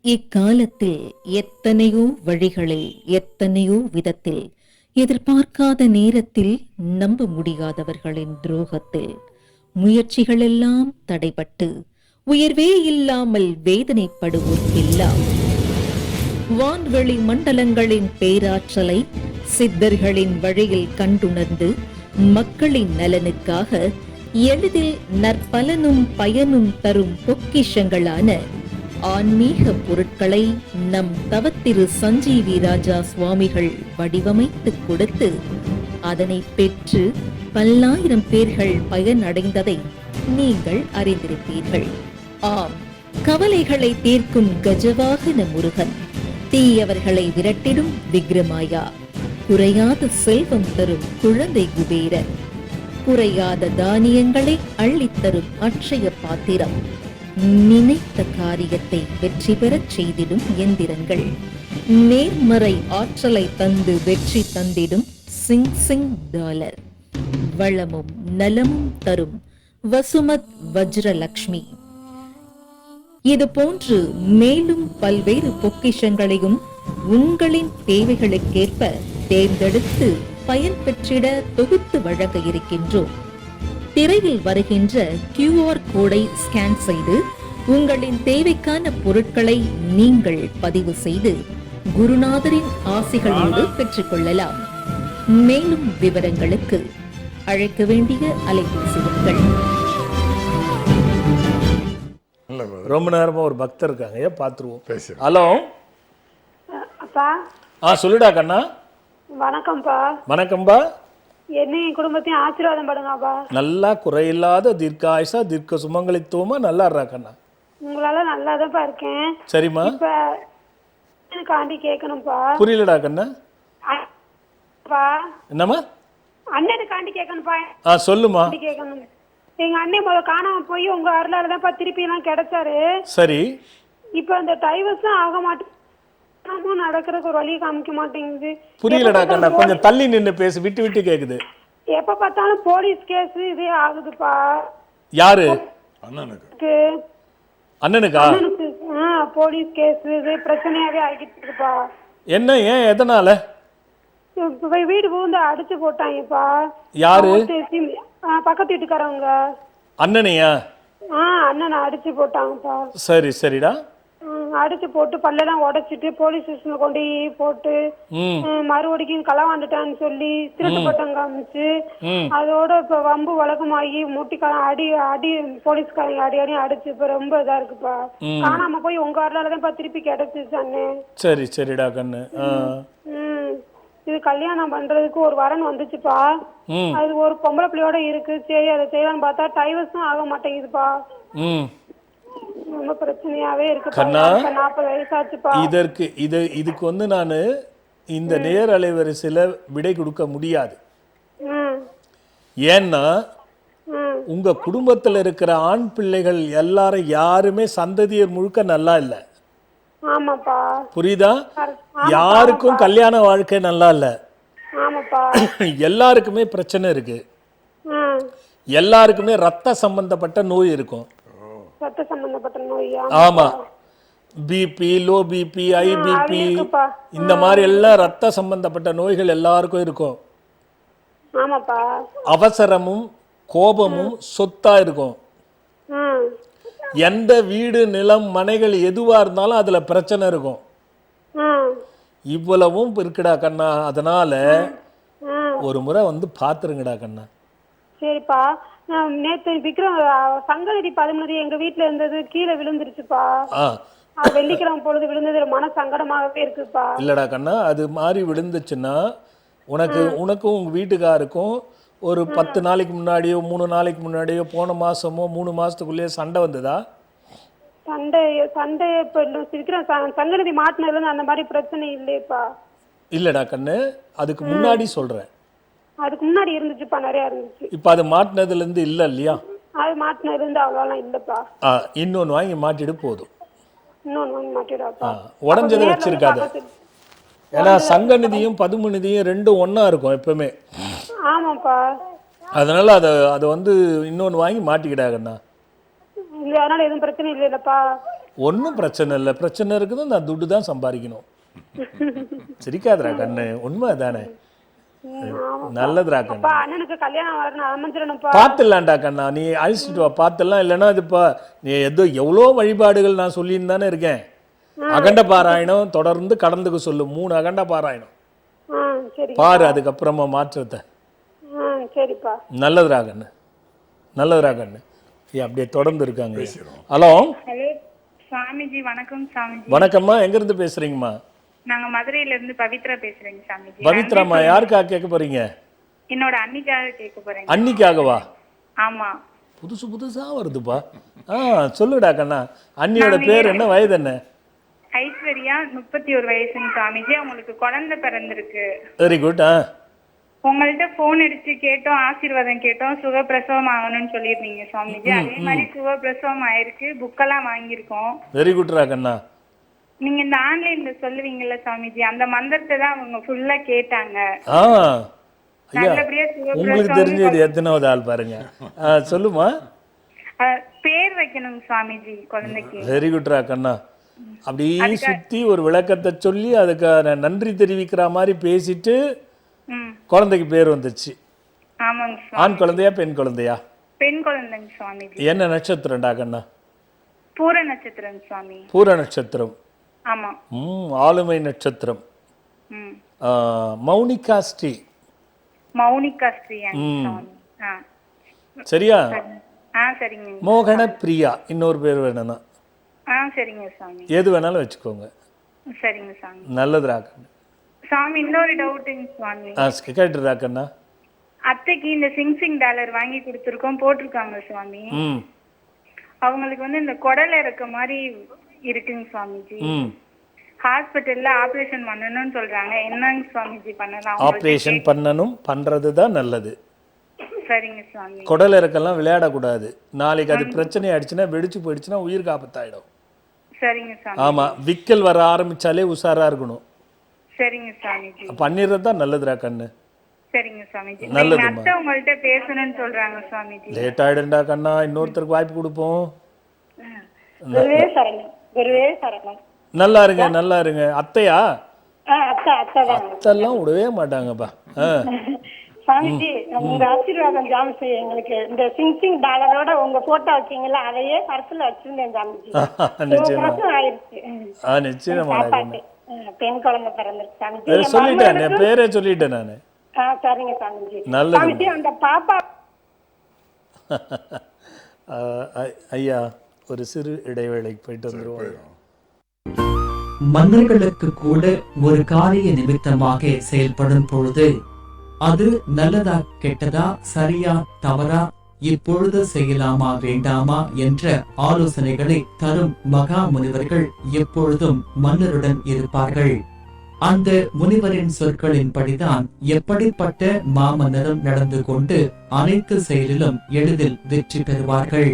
இக்காலத்தில் எத்தனையோ வழிகளில், எத்தனையோ விதத்தில், எதிர்பார்க்காத நேரத்தில், நம்ப முடியாதவர்களின் துரோகத்தில் முயற்சிகளெல்லாம் தடைபட்டு உயர்வே இல்லாமல் வேதனைப்படுவோர்க்கெல்லாம் வான்வெளி மண்டலங்களின் பேராற்றலை சித்தர்களின் வழியில் கண்டுணர்ந்து மக்களின் நலனுக்காக எளிதில் நற்பலனும் பயனும் தரும் பொக்கிஷங்களான ஆன்மீக பொருட்களை நம் தவத்திரு சஞ்சீவி ராஜா சுவாமிகள் வடிவமைத்து கொடுத்து அதனை பெற்று பல்லாயிரம் பேர்கள் பயனடைந்ததை நீங்கள் அறிந்திருப்பீர்கள். ஆம், கவலைகளை தீர்க்கும் கஜவாகன முருகன், தீயவர்களை விரட்டிடும் விக்ரமாயா, குறையாத செல்வம் தரும் குழந்தை குபேரன், குறையாத தானியங்களை அள்ளித்தரும் அட்சய பாத்திரம், நினைத்த காரியத்தை வெற்றி பெறச் செய்திடும் எந்திரங்கள், நேர்மறை ஆற்றலை தந்து வெற்றி தந்திடும் சிங் சிங் டாலர், வளமும் நலமும் தரும் வசுமத் வஜ்ரலக்ஷ்மி. இது போன்று மேலும் பல்வேறு பொக்கிஷங்களையும் உங்களின் தேவைகளுக்கேற்ப தேர்ந்தெடுத்து பயன் பெற்றிட தொகுத்து வழங்க இருக்கின்றோம். திரையில் வருகின்ற QR கோடை ஸ்கேன் செய்து உங்களின் தேவைக்கான பொருட்களை நீங்கள் பதிவு செய்து குருநாதரின் ஆசிகளோடு பெற்றுக்கொள்ளலாம். மேலும் விவரங்களுக்கு அழைக்க வேண்டிய அலைபேசிகள்.
ரொம்ப நேரமா ஒரு பக்தர் இருக்காங்க, ஏன் பார்த்துருவோம்.
பேசு.
ஹலோ.
அப்பா
சொல்லுடா கண்ணா.
வணக்கம்ப்பா.
வணக்கம்பா.
என்னையும் குடும்பத்தையும் ஆசீர்வாதம் பண்ணுங்கப்பா.
நல்லா குறையில்லாத தீர்க்காயுசா தீர்க்க சுமங்கலித்துவமா நல்லா இருறா கண்ணா.
உங்களால நல்லாதான்ப்பா இருக்கேன்.
சரிம்மா.
இப்ப காண்டி கேட்கணும்ப்பா.
புரியலடா கண்ணா. என்னம்மா?
அண்ணனுக்காண்டி கேட்கணும்ப்பா.
சொல்லுமா.
கேட்கணும். எங்க அண்ணன் முதல்ல காணாம போய் உங்க அருளாலதான்ப்பா திருப்பி எல்லாம் கிடைச்சாரு.
சரி.
இப்ப அந்த டைவர்ஸ் ஆக மாட்டேன், நடக்கிறதுக்கு ஒரு வழியை காமிக்க மாட்டேங்குது.
புரியலடா கண்ணா, கொஞ்சம் தள்ளி நின்னு பேசு, விட்டு விட்டு கேக்குது.
எப்ப பார்த்தாலும் போலீஸ் கேஸ் இதே ஆகுதுப்பா.
யாரு?
அண்ணனுக்கு.
அண்ணனுக்கா?
அண்ணனுக்கு போலீஸ் கேஸ் இது பிரச்சனையாவே ஆகிட்டு இருக்குப்பா.
என்ன, ஏன், எதனால?
வீடு பூந்து அடிச்சு போட்டாங்கப்பா.
யாரு?
பக்கத்து வீட்டுக்காரவங்க.
அண்ணனையா?
அண்ணனை அடிச்சு போட்டாங்கப்பா.
சரி சரிடா.
அடிச்சு போட்டு பல்லெல்லாம் உடைச்சிட்டு போலீஸ் ஸ்டேஷன்ல கொண்டு போட்டு மறுபடியும் களவாண்டுட்டான்னு சொல்லி திருட்டு பட்டம் காமிச்சு அதோட இப்ப வம்பு வழக்கமாகி முட்டிக்காரன் அடி அடி போலீஸ்காரங்க அடி அடி அடிச்சு இப்ப ரொம்ப இதா இருக்குப்பா. காணாம போய் உங்க வரலாலதான் திருப்பி கிடைச்சிச்சு அண்ணே.
சரி சரிடா கண்ணு.
இது கல்யாணம் பண்றதுக்கு ஒரு வரன் வந்துச்சுப்பா. அது ஒரு பொம்பளை பிள்ளையோட இருக்கு. சரி அதை செய்யலான்னு பார்த்தா டைவர்ஸும் ஆக மாட்டேங்குதுப்பா. ரொம்ப பிரச்சனையாவே இருக்கு. 40 வயசாச்சுப்பா.
இதுக்கு வந்து நான் இந்த நேர் அலைவரிசையில விடை கொடுக்க முடியாது. ஏன்னா உங்க குடும்பத்துல இருக்கிற ஆண் பிள்ளைகள் எல்லாரும் யாருமே சந்ததியர் முழுக்க நல்லா இல்ல.
ஆமாப்பா.
புரியுதா? யாருக்கும் கல்யாண வாழ்க்கை நல்லா இல்ல.
ஆமாப்பா.
எல்லாருக்குமே பிரச்சனை இருக்கு. எல்லாருக்குமே ரத்த சம்பந்தப்பட்ட நோய் இருக்கும்.
ரத்த சம்பந்தப்பட்ட நோய்.
ஆமா. BP, low BP, high BP, இந்த மாதிரி எல்லாம் ரத்த சம்பந்தப்பட்ட நோய்கள் எல்லாருக்கும் இருக்கும்.
ஆமாப்பா.
அவசரமும் கோபமும் சொத்தா இருக்கும். எந்த வீடு நிலம் மனைகள் எதுவா இருந்தாலும் அதுல பிரச்சனை இருக்கும். இவ்வளவும் இருக்குடா கண்ணா. அதனால ஒரு முறை வந்து பாத்துருங்கடா கண்ணா.
சரிப்பா. நேத்து விக்ரம் சங்கநிதி 13 எங்க வீட்டுல இருந்தது கீழே விழுந்துருச்சுப்பா. வெள்ளிக்கிழமை பொழுது விழுந்தது மன சங்கடமாகவே இருக்குப்பா.
இல்லடா கண்ணா, அது மாதிரி விழுந்துச்சுன்னா உனக்கும் உங்க வீட்டுக்காருக்கும் ஒரு 10 நாளைக்கு முன்னாடியோ 3 நாளைக்கு முன்னாடியோ போன மாசமோ 3 மாசத்துக்குள்ளேயே சண்டை வந்ததா?
சண்டை சங்கநிதி மாட்டினதுல இருந்து அந்த மாதிரி பிரச்சனை இல்லையப்பா.
இல்லடா கண்ணு, அதுக்கு முன்னாடி சொல்றேன்.
அதுக்கு முன்னாடி இருந்துச்சுப்பா, நிறைய இருந்துச்சு.
இப்ப அது மாட்டினதுல இருந்து இல்ல இல்லையா?
அது மாட்டினதுல இருந்து அவ்வளவு இல்லப்பா.
இன்னொன்னு வாங்கி மாட்டிடு போதும்.
இன்னொன்னு வாங்கி மாட்டிடாப்பா.
உடஞ்சதை வச்சிருக்காது. ஏன்னா சங்கநிதியும் பதுமநிதியும் ரெண்டும் ஒன்னா இருக்கும் எப்பவுமே.
ஆமாப்பா.
அதனால அதை வந்து இன்னொன்னு வாங்கி மாட்டிக்கிடாங்கண்ணா.
அதனால எதுவும் பிரச்சனை இல்லைல்லப்பா.
ஒன்றும் பிரச்சனை இல்லை. பிரச்சனை இருக்குது, நான் துட்டு தான் சம்பாதிக்கணும். சிரிக்காதரா கண்ணு, உண்மை தானே. நல்லதுரா கண்ணு.
அண்ணனுக்கு கல்யாணம் அமைஞ்சிடணும்ப்பா.
பார்த்துடலாம்டா கண்ணா, நீ அழிச்சிட்டு வா. பார்த்துடலாம். இல்லைன்னா இதுப்பா நீ எவ்வளோ வழிபாடுகள் நான் சொல்லின்னு தானே இருக்கேன். அகண்ட பாராயணம் தொடர்ந்து கடந்துக்க சொல்லு. 3 அகண்ட பாராயணம்.
சரி.
பாரு அதுக்கப்புறமா மாற்றத்தை.
சரிப்பா.
நல்லதுரா கண்ணு, நல்லதுரா கண்ணு. அப்படியே தொடர்ந்து இருக்காங்க. ஹலோ
ஹலோ சாமிஜி, வணக்கம் சாமிஜி.
வணக்கம்மா, எங்கேருந்து பேசுகிறீங்கம்மா?
நாங்க மதுரையில இருந்து பவித்ரா பேசுறேங்க சாமிஜி.
பவித்ராம்மா, யாருக்காக கேட்க போறீங்க?
என்னோட அண்ணிக்காக கேட்க போறேன்.
அன்னிக்காகவா?
ஆமா.
புதுசா வருதுப்பா. சொல்லுடா கண்ணா. அண்ணியோட பேர் என்ன, வயது என்ன?
ஐஸ்வர்யா, 31 வயசுங்க சாமிஜி. அவங்களுக்கு குழந்தை பிறந்திருக்கு.
Very good.
உங்கள்ட்ட போன் அடிச்சு கேட்டோம், ஆசீர்வாதம் கேட்டோம், சுகப்பிரசவம் ஆகணும்னு சொல்லியிருந்தீங்க சுவாமிஜி. அதே மாதிரி சுகப்பிரசவம் ஆயிருக்கு, புக்கெல்லாம் வாங்கியிருக்கோம்.
வெரி குட்ரா கண்ணா.
நீங்க இந்த ஆன்லைன்ல சொல்லுவீங்கல்ல சாமிஜி, அந்த மந்திரத்தை தான் அவங்க ஃபுல்லா கேட்டாங்க.
ஐயா, உங்களுக்கு தெரிஞ்சது எத்தனாவது ஆள் பாருங்க. சொல்லுமா.
பேர் வைக்கணும் சாமிஜி குழந்தைக்கு.
வெரி குட்ரா கண்ணா. அப்படியே சுத்தி ஒரு விளக்கத்தை சொல்லி அதுக்கு நன்றி தெரிவிக்கிற மாதிரி பேசிட்டு குழந்தைக்கு பேர் வந்துச்சு. ஆண் குழந்தையா பெண் குழந்தையா?
பெண் குழந்தைங்க சுவாமிஜி.
என்ன நட்சத்திரம்டா கண்ணா?
பூர நட்சத்திரம் சுவாமி.
பூர நட்சத்திரம்.
ஆமா.
ஆளுமை நட்சத்திரம். மௌனிகா ஸ்ரீ.
மௌனிகா ஸ்ரீ.
சரியா?
சரிங்க.
மோகன பிரியா இன்னொரு பேர் வேணும்னா
சரிங்க சாமி.
எது வேணாலும் வச்சுக்கோங்க.
சரிங்க சாமி.
நல்லதுடா கண்ணா.
சாமி இன்னொரு டவுட்டுங்க சுவாமி.
கேட்டுடா கண்ணா.
அத்தைக்கு இந்த சிங் டாலர் வாங்கி கொடுத்துருக்கோம், போட்டிருக்காங்க சுவாமி. அவங்களுக்கு வந்து இந்த குடல் இறக்க மாதிரி இருக்குங்க சுவாமிஜி. ஹாஸ்பிட்டல்ல ஆபரேஷன் பண்ணணும்னு சொல்றாங்க. என்னங்க சுவாமிஜி பண்ணலாம்?
ஆபரேஷன் பண்ணணும், பண்றது தான் நல்லது.
சரிங்க சுவாமி.
குடல் இறக்கெல்லாம் விளையாடக்கூடாது. நாளைக்கு அது பிரச்சனை ஆயிடுச்சுன்னா, வெடிச்சு போயிடுச்சுன்னா உயிருக்கு ஆபத்தாயிடும்.
சரிங்க சாமி.
ஆமா, விக்கல் வர ஆரம்பிச்சாலே உஷாரா இருக்கணும்.
சரிங்க சாமிஜி.
பண்ணிடுறது தான் நல்லதுடா கண்ணு.
சரிங்க சாமிஜி.
நல்லது.
அத்தை உங்கள்ட்ட பேசணும்னு சொல்றாங்க சுவாமிஜி.
லேட் ஆயிடும்டா கண்ணா, இன்னொருத்தருக்கு வாய்ப்பு கொடுப்போம்.
குருவே சரணம், குருவே சரணம்.
நல்லா இருங்க, நல்லா இருங்க. அத்தையா?
அத்தைதான்.
அத்தெல்லாம் விடவே மாட்டாங்கப்பா.
சாமிஜி, உங்க ஆசீர்வாதம் ஜாம் செய்ய எங்களுக்கு. இந்த சிங் டாலரோட உங்க போட்டோ வச்சீங்களா, அதையே பர்சுல வச்சிருந்தேன் சாமிஜி.
நிச்சயமா
ஆயிடுச்சு.
நிச்சயமா.
பெண் குழந்தை பிறந்திருக்கு சாமிஜி.
சொல்லிட்டேன், என் பேரே சொல்லிட்டேன் நானு.
சரிங்க சாமிஜி.
நல்லது.
சாமிஜி, அந்த பாப்பா.
ஐயா, ஒரு சிறு இடைவேளைக்கு போயிட்டு வந்துருவோம்.
மன்னர்களுக்கு கூட ஒரு காரிய நிமித்தமாக செயல்படும் பொழுது அது நல்லதா கெட்டதா, சரியா தவறா, இப்பொழுது செய்யலாமா வேண்டாமா என்ற ஆலோசனைகளை தரும் மகா முனிவர்கள் எப்பொழுதும் மன்னருடன் இருப்பார்கள். அந்த முனிவரின் சொற்களின்படிதான் எப்படிப்பட்ட மாமன்னரும் நடந்து கொண்டு அனைத்து செயலிலும் எளிதில் வெற்றி பெறுவார்கள்.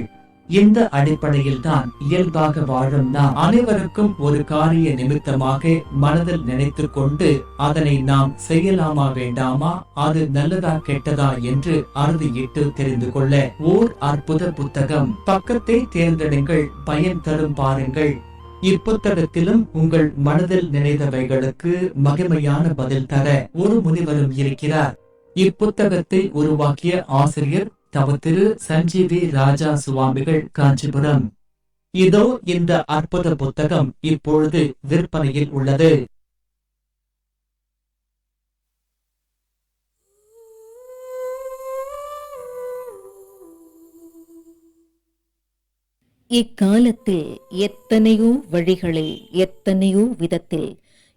இந்த அடிப்படையில் தான் இயல்பாக வாழும் நாம் அனைவருக்கும் ஒரு காரிய நிமித்தமாக மனதில் நினைத்து கொண்டு அதனை நாம் செய்யலாமா வேண்டாமா, அது நல்லதா கெட்டதா என்று அறுதியிட்டு தெரிந்து கொள்ள ஓர் அற்புத புத்தகம். பக்கத்தை தேர்ந்தெடுங்கள், பயன் தரும் பாருங்கள். இப்புத்தகத்திலும் உங்கள் மனதில் நினைத்தவைகளுக்கு மகிமையான பதில் தர ஒரு முனிவரும் இருக்கிறார். இப்புத்தகத்தை உருவாக்கிய ஆசிரியர் தவ திரு சஞ்சீவி ராஜா சுவாமிகள், காஞ்சிபுரம். இதோ இந்த அற்புத புத்தகம் இப்பொழுது விற்பனையில் உள்ளது.
இக்காலத்தில் எத்தனையோ வழிகளில், எத்தனையோ விதத்தில்,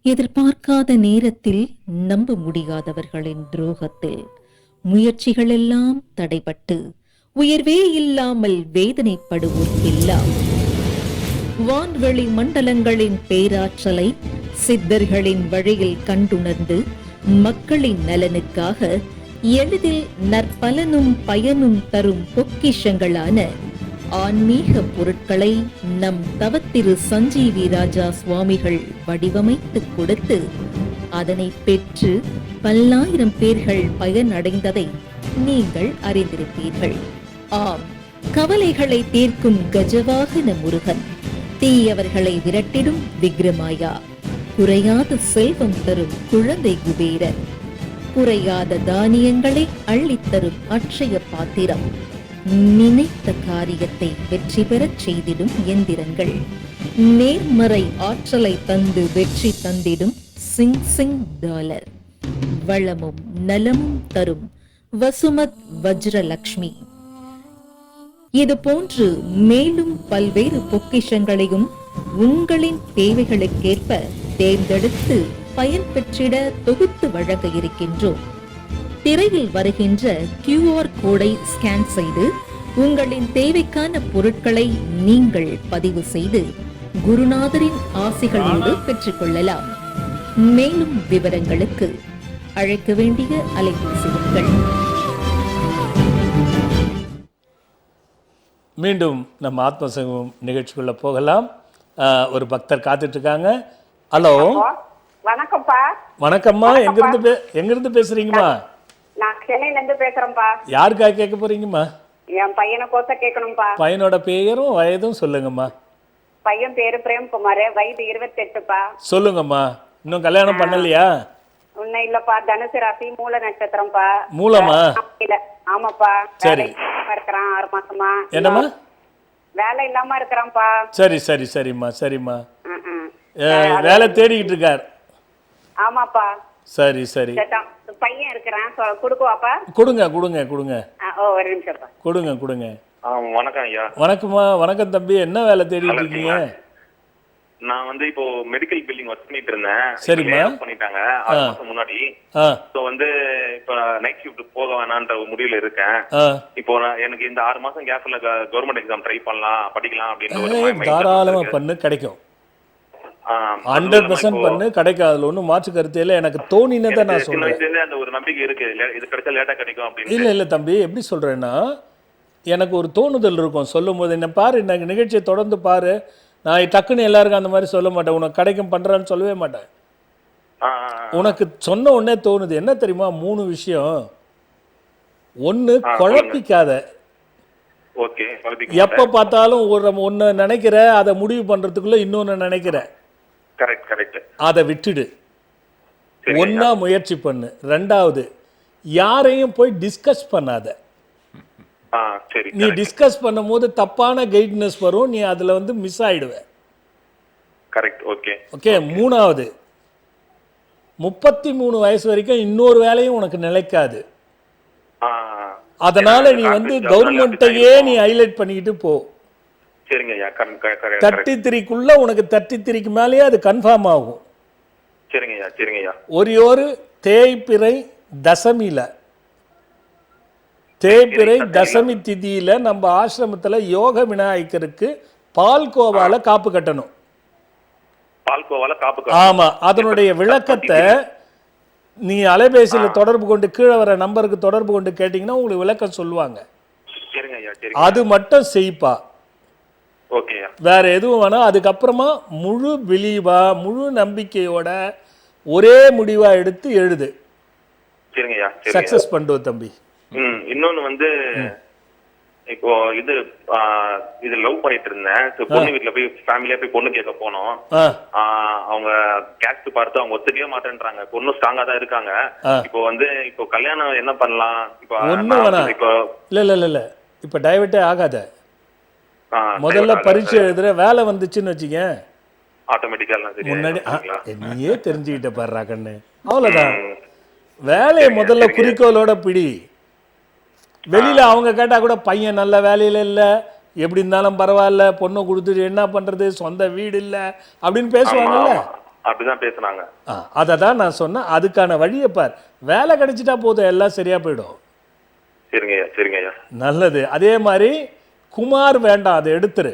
எதிர்பார்க்காத நேரத்தில், நம்ப முடியாதவர்களின் துரோகத்தில் முயற்சிகளெல்லாம் தடைபட்டு உயர்வே இல்லாமல் வேதனைப்படுவோர்க்கெல்லாம் வான்வெளி மண்டலங்களின் பேராற்றலை சித்தர்களின் வழியில் கண்டுணர்ந்து மக்களின் நலனுக்காக எளிதில் நற்பலனும் பயனும் தரும் பொக்கிஷங்களான ஆன்மீக பொருட்களை நம் தவத்திரு சஞ்சீவி ராஜா சுவாமிகள் வடிவமைத்து கொடுத்து அதனை பெற்று பல்லாயிரம் பேர்கள் பயனடைந்ததை நீங்கள் அறிந்திருப்பீர்கள். ஆம், கவலைகளை தீர்க்கும் கஜவாகன முருகன், தீயவர்களை விரட்டிடும் விக்ரமாயா, குறையாத செல்வம் தரும் குழந்தை குபேரன், குறையாத தானியங்களை அள்ளித்தரும் அட்சய பாத்திரம், நினைத்த காரியத்தை வெற்றி பெறச் செய்திடும் எந்திரங்கள், நேர்மறை ஆற்றலை தந்து வெற்றி தந்திடும் சிங் டாலர், வளமும் நலமும் தரும் வசுமத் வஜ்ரலக்ஷ்மி. இது போன்று மேலும் பல்வேறு பொக்கிஷங்களையும் உங்களின் தேவைகளுக்கேற்ப தேர்ந்தெடுத்து பயன்பெற்றிட தொகுத்து வழங்க இருக்கின்றோம். திரையில் வருகின்ற QR கோடை ஸ்கேன் செய்து உங்களின் தேவைக்கான பொருட்களை நீங்கள் பதிவு செய்து குருநாதரின் ஆசிகளோடு பெற்றுக்கொள்ளலாம். மேலும் விவரங்களுக்கு அழைக்க வேண்டிய அலைபேசி எண்கள்.
மீண்டும் நம்ம ஆத்மசங்கம் நிகழ்ச்சிக்குள்ள போகலாம். ஒரு பக்தர் காத்துட்டு இருக்காங்க. ஹலோ,
வணக்கம்ப்பா.
வணக்கம்மா. எங்கிருந்து பேசுறீங்கம்மா?
நான் சென்னையில இருந்து பேசுறேன்ப்பா.
யாருக்காக கேட்க போறீங்கம்மா?
என் பையனை கோச கேட்கணும்பா.
பையனோட பெயரும் வயதும் சொல்லுங்கம்மா.
பையன் பேரு பிரேம்குமார், வயது 28பா.
சொல்லுங்கம்மா. இன்னும் கல்யாணம் பண்ணலையா?
உன்ன இல்லப்பா, தனுசு ராசி, மூல நட்சத்திரம்ப்பா.
மூலமா?
இல்ல, ஆமாப்பா.
சரி.
இருக்கிறான் 6 மாசமா.
என்னம்மா?
வேலை இல்லாம இருக்கிறான்ப்பா.
சரிம்மா. வேலை தேடிக்கிட்டு இருக்கார்.
ஆமாப்பா.
சரி.
பையன் இருக்கிறான், கொடுக்குவாப்பா?
கொடுங்க.
ஒரு நிமிஷம்ப்பா.
கொடுங்க.
வணக்கம் ஐயா.
வணக்கம்மா. வணக்கம் தம்பி. என்ன வேலை தேடிட்டு இருக்கீங்க?
நான் வந்து இப்போ மெடிக்கல் பில்டிங் ஒர்க் பண்ணிட்டு இருந்தேன்.
சரிம்மா.
பண்ணிட்டாங்க 6 மாசம் முன்னாடி. சோ வந்து இப்போ நைட் ஷிஃப்ட் போக வேணான்ற முடிவுல இருக்கேன். இப்போ எனக்கு இந்த 6 மாசம் கேப்ல கவர்மெண்ட் எக்ஸாம் ட்ரை பண்ணலாம், படிக்கலாம் அப்படின்னு
தாராளமா பண்ணு, கிடைக்கும். 100% பண்ணு, கிடைக்கும். அதுல ஒன்றும் மாற்று கருத்து இல்லை. எனக்கு தோணினதை நான் சொல்றேன்.
அந்த ஒரு நம்பிக்கை இருக்கு, இது கிடைச்சா லேட்டா கிடைக்கும் அப்படின்னு.
இல்ல தம்பி, எப்படி சொல்றேன்னா, எனக்கு ஒரு தோணுதல் இருக்கும் சொல்லும் போது. என்ன பாரு, இன்னைக்கு நிகழ்ச்சியை தொடர்ந்து பாரு. நான் டக்குன்னு எல்லாருக்கும் அந்த மாதிரி சொல்ல மாட்டேன். உனக்கு கிடைக்கும் பண்றான்னு சொல்லவே மாட்டேன். உனக்கு சொன்ன உடனே தோணுது. என்ன தெரியுமா? 3 விஷயம். ஒண்ணு, குழப்பிக்காத. எப்ப பார்த்தாலும் ஒன்னு நினைக்கிற, அதை முடிவு பண்றதுக்குள்ள இன்னொன்னு நினைக்கிற. அதை விட்டுடு. ஒன்னா முயற்சி பண்ணு. 2வது, யாரையும் போய் டிஸ்கஸ் பண்ணாத. நீ டிஸ்கஸ் பண்ணும்போது தப்பான கைட்னஸ் வரும், நீ அதுல வந்து மிஸ் ஆயிடுவ. ஓகே. 3வது, 33 வயசு வரைக்கும் இன்னொரு வேலையும் உனக்கு நிலைக்காது. அதனால நீ வந்து கவர்மெண்ட்டையே நீ ஹைலைட் பண்ணிக்கிட்டு போ. 33க்குள்ள உனக்கு 33க்கு மேலேயே அது கன்ஃபார்ம் ஆகும். ஒரு தேய்பிறை தசமி திதியில நம்ம ஆசிரமத்துல யோக விநாயகருக்கு பால்கோவால காப்பு கட்டணும். ஆமா. அதனுடைய விளக்கத்தை நீ அலைபேசியில தொடர்பு கொண்டு கீழே வர நம்பருக்கு தொடர்பு கொண்டு கேட்டீங்கன்னா உங்களுக்கு விளக்கம் சொல்லுவாங்க. அது மட்டும் செய்ப்பா. வேற எதுவும் வேணா. அதுக்கப்புறமா முழு பிலீவா, முழு நம்பிக்கையோட ஒரே முடிவா எடுத்து எழுது. சக்சஸ் பண்ணுவோம் தம்பி.
இன்னொன்னு வந்து இப்போ இது லவ் பண்ணிட்டு இருந்தேன். பொண்ணு வீட்டுல போய் ஃபேமிலியா போய் பொண்ணு கேட்க போனோம். அவங்க கேஸ்ட் பார்த்து அவங்க ஒத்துக்கவே மாட்டேன்றாங்க. பொண்ணு ஸ்ட்ராங்கா தான் இருக்காங்க. இப்போ வந்து இப்போ கல்யாணம் என்ன பண்ணலாம்? இப்போ
இல்ல இப்ப டைவர்ட்டே ஆகாத. முதல்ல பரீட்சை எழுதுற, வேலை வந்துச்சுன்னு வச்சுக்க,
ஆட்டோமேட்டிக்கா
முன்னாடி நீயே தெரிஞ்சுக்கிட்ட பாடுறா கண்ணு. அவ்வளவுதான். வேலையை முதல்ல குறிக்கோளோட பிடி. வெளியில அவங்க கேட்டா கூட பையன் நல்ல வேலையில இல்ல, எப்படி இருந்தாலும் பரவாயில்ல, பொண்ணு கொடுத்துட்டு என்ன பண்றது, சொந்த வீடு இல்ல அப்படின்னு பேசுவாங்கல்ல.
அப்படிதான் பேசுனாங்க.
அததான் நான் சொன்னேன். அதுக்கான வழியை பார். வேலை கிடைச்சிட்டா போதும், எல்லாம் சரியா போயிடும்.
சரிங்க.
நல்லது. அதே மாதிரி குமார் வேண்டாம், அதை எடுத்துரு.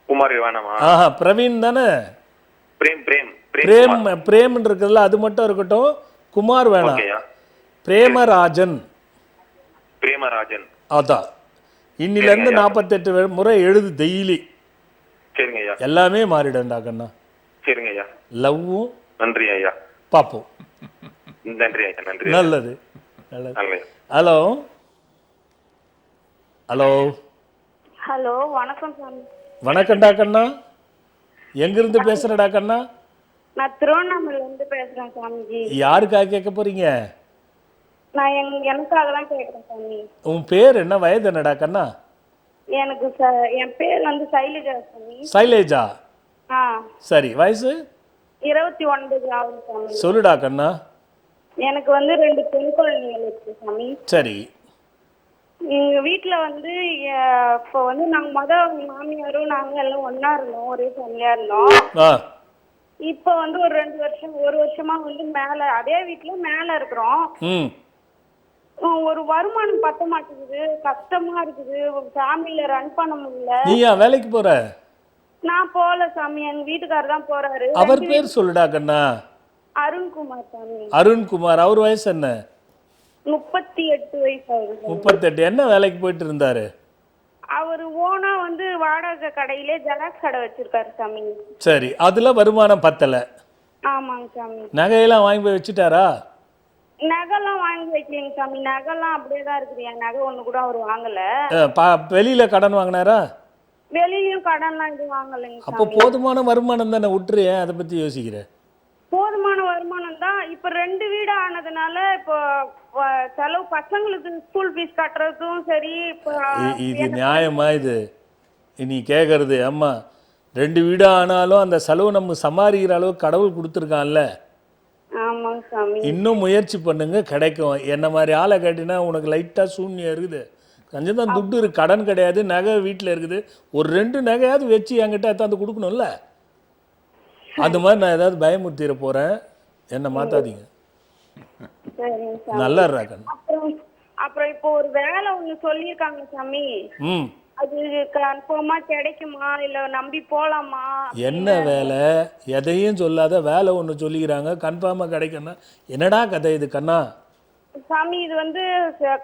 குமார் வேணாமா?
பிரவீன் தானே? பிரேம் இருக்குல்ல, அது மட்டும் இருக்கட்டும். குமார் வேணாம். பிரேமராஜன். அதான். இன்னில இருந்து 48 முறை எழுது டெய்லி. எல்லாமே மாறிடும்டா கண்ணா. லவ்வும்
நன்றி ஐயா.
பாப்போம்.
நன்றி ஐயா. நன்றி.
நல்லது. ஹலோ.
வணக்கம் சாமி.
வணக்கம்டா கண்ணா. எங்கிருந்து பேசுறடா கண்ணா?
நான் திருவண்ணாமலையில இருந்து பேசுறேன் சாமிஜி.
யாருக்காக கேட்க போறீங்க?
நான் எனக்காக தான் கேக்குறேன் சாமி.
உன் பேர் என்ன, வயது என்னடா கண்ணா?
எனக்கு என் பேர் வந்து சைலஜா சாமி.
சைலேஜா? சரி. வயசு
29 ஆகுது சாமி.
சொல்லுடா கண்ணா.
எனக்கு வந்து 2 பெண் குழந்தைகள் இருக்கு சாமி.
சரி.
எங்க வீட்டுல வந்து இப்போ வந்து நாங்க மாமியாரும் நாங்க எல்லாம் ஒண்ணா இருந்தோம், ஒரே ஃபேமிலியா இருந்தோம். இப்போ வந்து ஒரு 1 வருஷமா வந்து மேல அதே வீட்டுல மேல இருக்கிறோம். ஒரு வருமானம் பத்த மாட்டேங்குது, கஷ்டமா இருக்குது, ஃபேமிலியில ரன் பண்ண முடியல.
நீயா வேலைக்கு போற?
நான் போல சாமி, எங்க வீட்டுக்காரர் தான் போறாரு.
அவர் பேர் சொல்லுடா கண்ணா.
அருண்குமார் சாமி.
அருண்குமார். அவர் வயசு என்ன?
38 வயசு ஆகுது.
38. என்ன வேலைக்கு போயிட்டு இருந்தாரு?
அவர் ஓனா வந்து வாடகை கடையிலே ஜெராக்ஸ் கடை வச்சிருக்காரு சாமி.
சரி. அதுல வருமானம் பத்தல.
ஆமாங்க சாமி.
நகையெல்லாம் வாங்கி போய் வச்சுட்டாரா?
நகைலாம் வாங்கி வைக்கலைங்க சாமி, நகைலாம் அப்படியே தான் இருக்குது. என் நகை ஒண்ணு கூட அவர் வாங்கல.
வெளியில கடன் வாங்கினாரா?
வெளியிலயும் கடன்லாம் எதுவும் வாங்கலைங்க.
அப்போ போதுமான வருமானம் தானே, விட்டுறேன். அதை பத்தி யோசிக்கிறேன்.
போதுமான வருமானம் தான். இப்ப 2 வீடு ஆனதுனால இப்போ செலவு, பசங்களுக்கு ஸ்கூல் ஃபீஸ் கட்டுறதும் சரி. இப்போ
இது நியாயமா? இது நீ கேட்கறது? அம்மா 2 வீடு ஆனாலும் அந்த செலவு நம்ம சமாளிக்கிற அளவுக்கு கடவுள் கொடுத்துருக்கான்ல.
ஆமாங்க சாமி.
இன்னும் முயற்சி பண்ணுங்க, கிடைக்கும். என்ன மாதிரி ஆளை கேட்டினா உனக்கு லைட்டா சூன்யம் இருக்குது, கொஞ்சம் தான் துட்டு இருக்கு, கடன் கிடையாது, நகை வீட்டில் இருக்குது. ஒரு 2 நகையாவது வச்சு என்கிட்ட எடுத்தாந்து கொடுக்கணும்ல. அந்த மாதிரி நான் ஏதாவது பயமுறுத்திட போறேன், என்ன மாத்தாதீங்க. நல்லா இருக்காங்க.
அப்புறம் இப்போ ஒரு வேலை ஒண்ணு சொல்லியிருக்காங்க சாமி. அது கன்ஃபார்மா கிடைக்குமா இல்ல நம்பி போலாமா?
என்ன வேலை? எதையும் சொல்லாத வேலை ஒன்று சொல்லிக்கிறாங்க, கன்ஃபார்மா கிடைக்கும்னா என்னடா கதை இது கண்ணா?
சாமி இது வந்து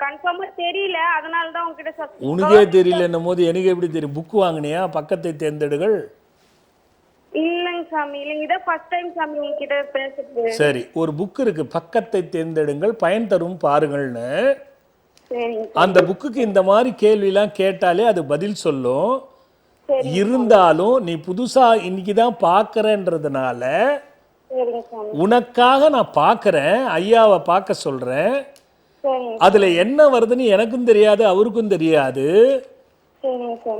கன்ஃபார்மா தெரியல, அதனால தான் உங்ககிட்ட.
உனக்கே தெரியலன்னும் போது எனக்கு எப்படி தெரியும்? புக் வாங்கினியா பக்கத்தை தேர்ந்தெடுகள்?
இல்லைங்க சாமி, இல்லைங்க, இதான் ஃபர்ஸ்ட் டைம் சாமி உங்ககிட்ட பேசுறது.
சரி, ஒரு புக் இருக்கு, பக்கத்தை தேர்ந்தெடுங்கள் பயன் தரும் பாருங்கள்னு. அந்த புக்குக்கு இந்த மாதிரி கேள்விலாம் கேட்டாலே அது பதில் சொல்லும். இருந்தாலும் நீ புதுசா இன்னைக்கு தான் பார்க்கறன்றதுனால உனக்காக நான் பார்க்கறேன், ஐயாவை பார்க்க சொல்றேன். அதுல என்ன வருதுன்னு எனக்கும் தெரியாது, அவருக்கும் தெரியாது.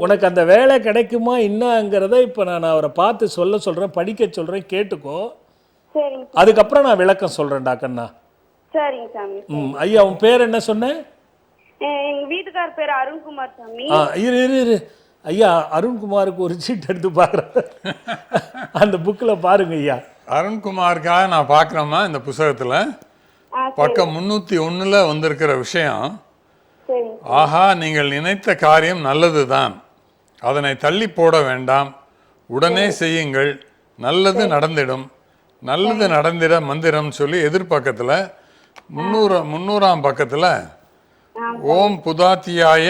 உனக்கு அந்த வேலை கிடைக்குமா என்னங்கிறத இப்ப நான் அவரை பார்த்து சொல்றேன், படிக்க சொல்றேன், கேட்டுக்கோ. அதுக்கப்புறம் நான் விளக்கம் சொல்றேன் டாக்கண்ணா.
சரிங்க சாமி.
ஐயா உன் பேர் என்ன சொன்ன?
எங்க வீட்டுக்கார பேர் அருண்குமார் சாமி.
இரு ஐயா, அருண்குமாருக்கு ஒரு சீட் எடுத்து பாக்குறேன், அந்த புக்ல பாருங்க ஐயா.
அருண்குமாருக்காக நான் பார்க்குறேம்மா இந்த புத்தகத்தில் பக்கம் 301 வந்திருக்கிற விஷயம். ஆஹா, நீங்கள் நினைத்த காரியம் நல்லதுதான், அதனை தள்ளி போட வேண்டாம், உடனே செய்யுங்கள், நல்லது நடந்திடும், நல்லது நடந்திட மந்திரம் சொல்லி எதிர்பக்கத்தில் 300ஆம் பக்கத்தில் ஓம் புதாத்தியாய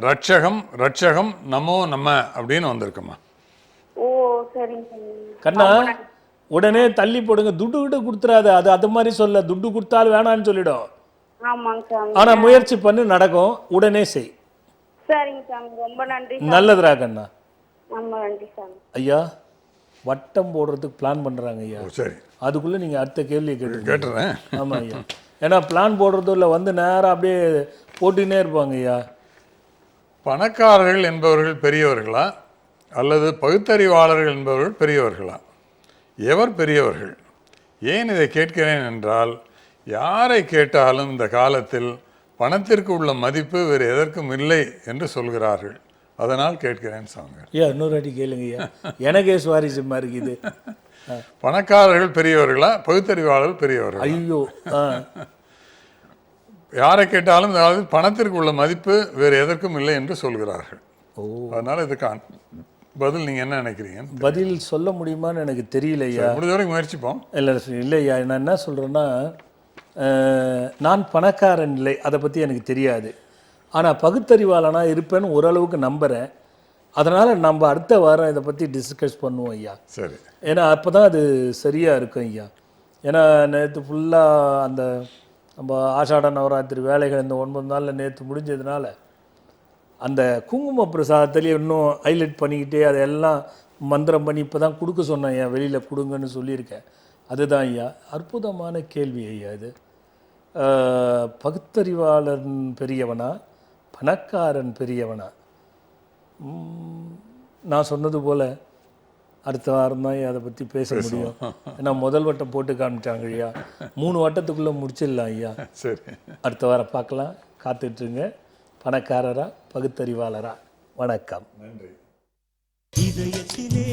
ரட்சகம் ரட்சகம் நமோ நம அப்படின்னு வந்திருக்குமா.
கண்ணா உடனே தள்ளி போடுங்க, துட்டு கிட்ட கொடுத்துறாத, அது மாதிரி சொல்ல, துட்டு கொடுத்தாலும் வேணான்னு சொல்லிடும். ஆனா முயற்சி பண்ணு, நடக்கும், உடனே செய்.
சரிங்க சாமி, ரொம்ப நன்றி.
நல்லதுரா கண்ணா.
ரொம்ப நன்றி சாமி.
ஐயா வட்டம் போடுறதுக்கு பிளான் பண்றாங்க ஐயா.
சரி,
அதுக்குள்ள நீங்க அடுத்த கேள்வியை
கேட்டுறேன்.
ஆமா ஐயா, ஏன்னா பிளான் போடுறதும் இல்லை, வந்து நேரம் அப்படியே போட்டினே இருப்பாங்க ஐயா.
பணக்காரர்கள் என்பவர்கள் பெரியவர்களா அல்லது பகுத்தறிவாளர்கள் என்பவர்கள் பெரியவர்களா? எவர் பெரியவர்கள்? ஏன் இதை கேட்கிறேன் என்றால், யாரை கேட்டாலும் இந்த காலத்தில் பணத்திற்கு உள்ள மதிப்பு வேறு எதற்கும் இல்லை என்று சொல்கிறார்கள். அதனால் கேட்கிறேன் சாமி.
ஐயா இன்னொரு அடி கேளுங்க ஐயா, எனக்கே சுவாரஸ்யமா இருக்குது.
பணக்காரர்கள் பெரியவர்களா பகுத்தறிவாளர்கள் பெரியவர்கள்?
ஐயோ,
யாரை கேட்டாலும் அதாவது பணத்திற்கு உள்ள மதிப்பு வேறு எதற்கும் இல்லை என்று சொல்கிறார்கள். அதனால இதுக்கான பதில் நீங்க என்ன நினைக்கிறீங்க?
பதில் சொல்ல முடியுமான்னு எனக்கு தெரியல ஐயா.
முடிஞ்ச வரைக்கும் முயற்சிப்போம்.
இல்லை ஐயா, நான் என்ன சொல்றேன்னா, நான் பணக்காரன் இல்லை, அதை பற்றி எனக்கு தெரியாது. ஆனால் பகுத்தறிவாளனா இருப்பேன்னு ஓரளவுக்கு நம்புகிறேன். அதனால் நம்ம அடுத்த வாரம் இதை பற்றி டிஸ்கஸ் பண்ணுவோம் ஐயா.
சரி,
ஏன்னா அப்போ தான் அது சரியாக இருக்கும் ஐயா. ஏன்னா நேற்று ஃபுல்லாக அந்த நம்ம ஆஷாட நவராத்திரி வேலைகள் இந்த 9 நாளில் நேற்று முடிஞ்சதுனால அந்த குங்கும பிரசாதத்துலேயே இன்னும் ஹைலைட் பண்ணிக்கிட்டே அதையெல்லாம் மந்திரம் பண்ணி இப்போ தான் கொடுக்க சொன்னேன் ஐயா, வெளியில் கொடுங்கன்னு சொல்லியிருக்கேன். அதுதான் ஐயா அற்புதமான கேள்வி ஐயா. இது பகுத்தறிவாளன் பெரியவனா பணக்காரன் பெரியவனா? நான் சொன்னது போல் அடுத்த வாரம் தான் அதை பற்றி பேச முடியும். ஏன்னா முதல் வட்டம் போட்டு காமிச்சாங்க ஐயா, 3 வட்டத்துக்குள்ளே முடிச்சிடலாம் ஐயா.
சரி,
அடுத்த வாரம் பார்க்கலாம். காத்துட்ருங்க. பணக்காரரா பகுத்தறிவாளரா? வணக்கம்.
நன்றி.
இதயத்திலே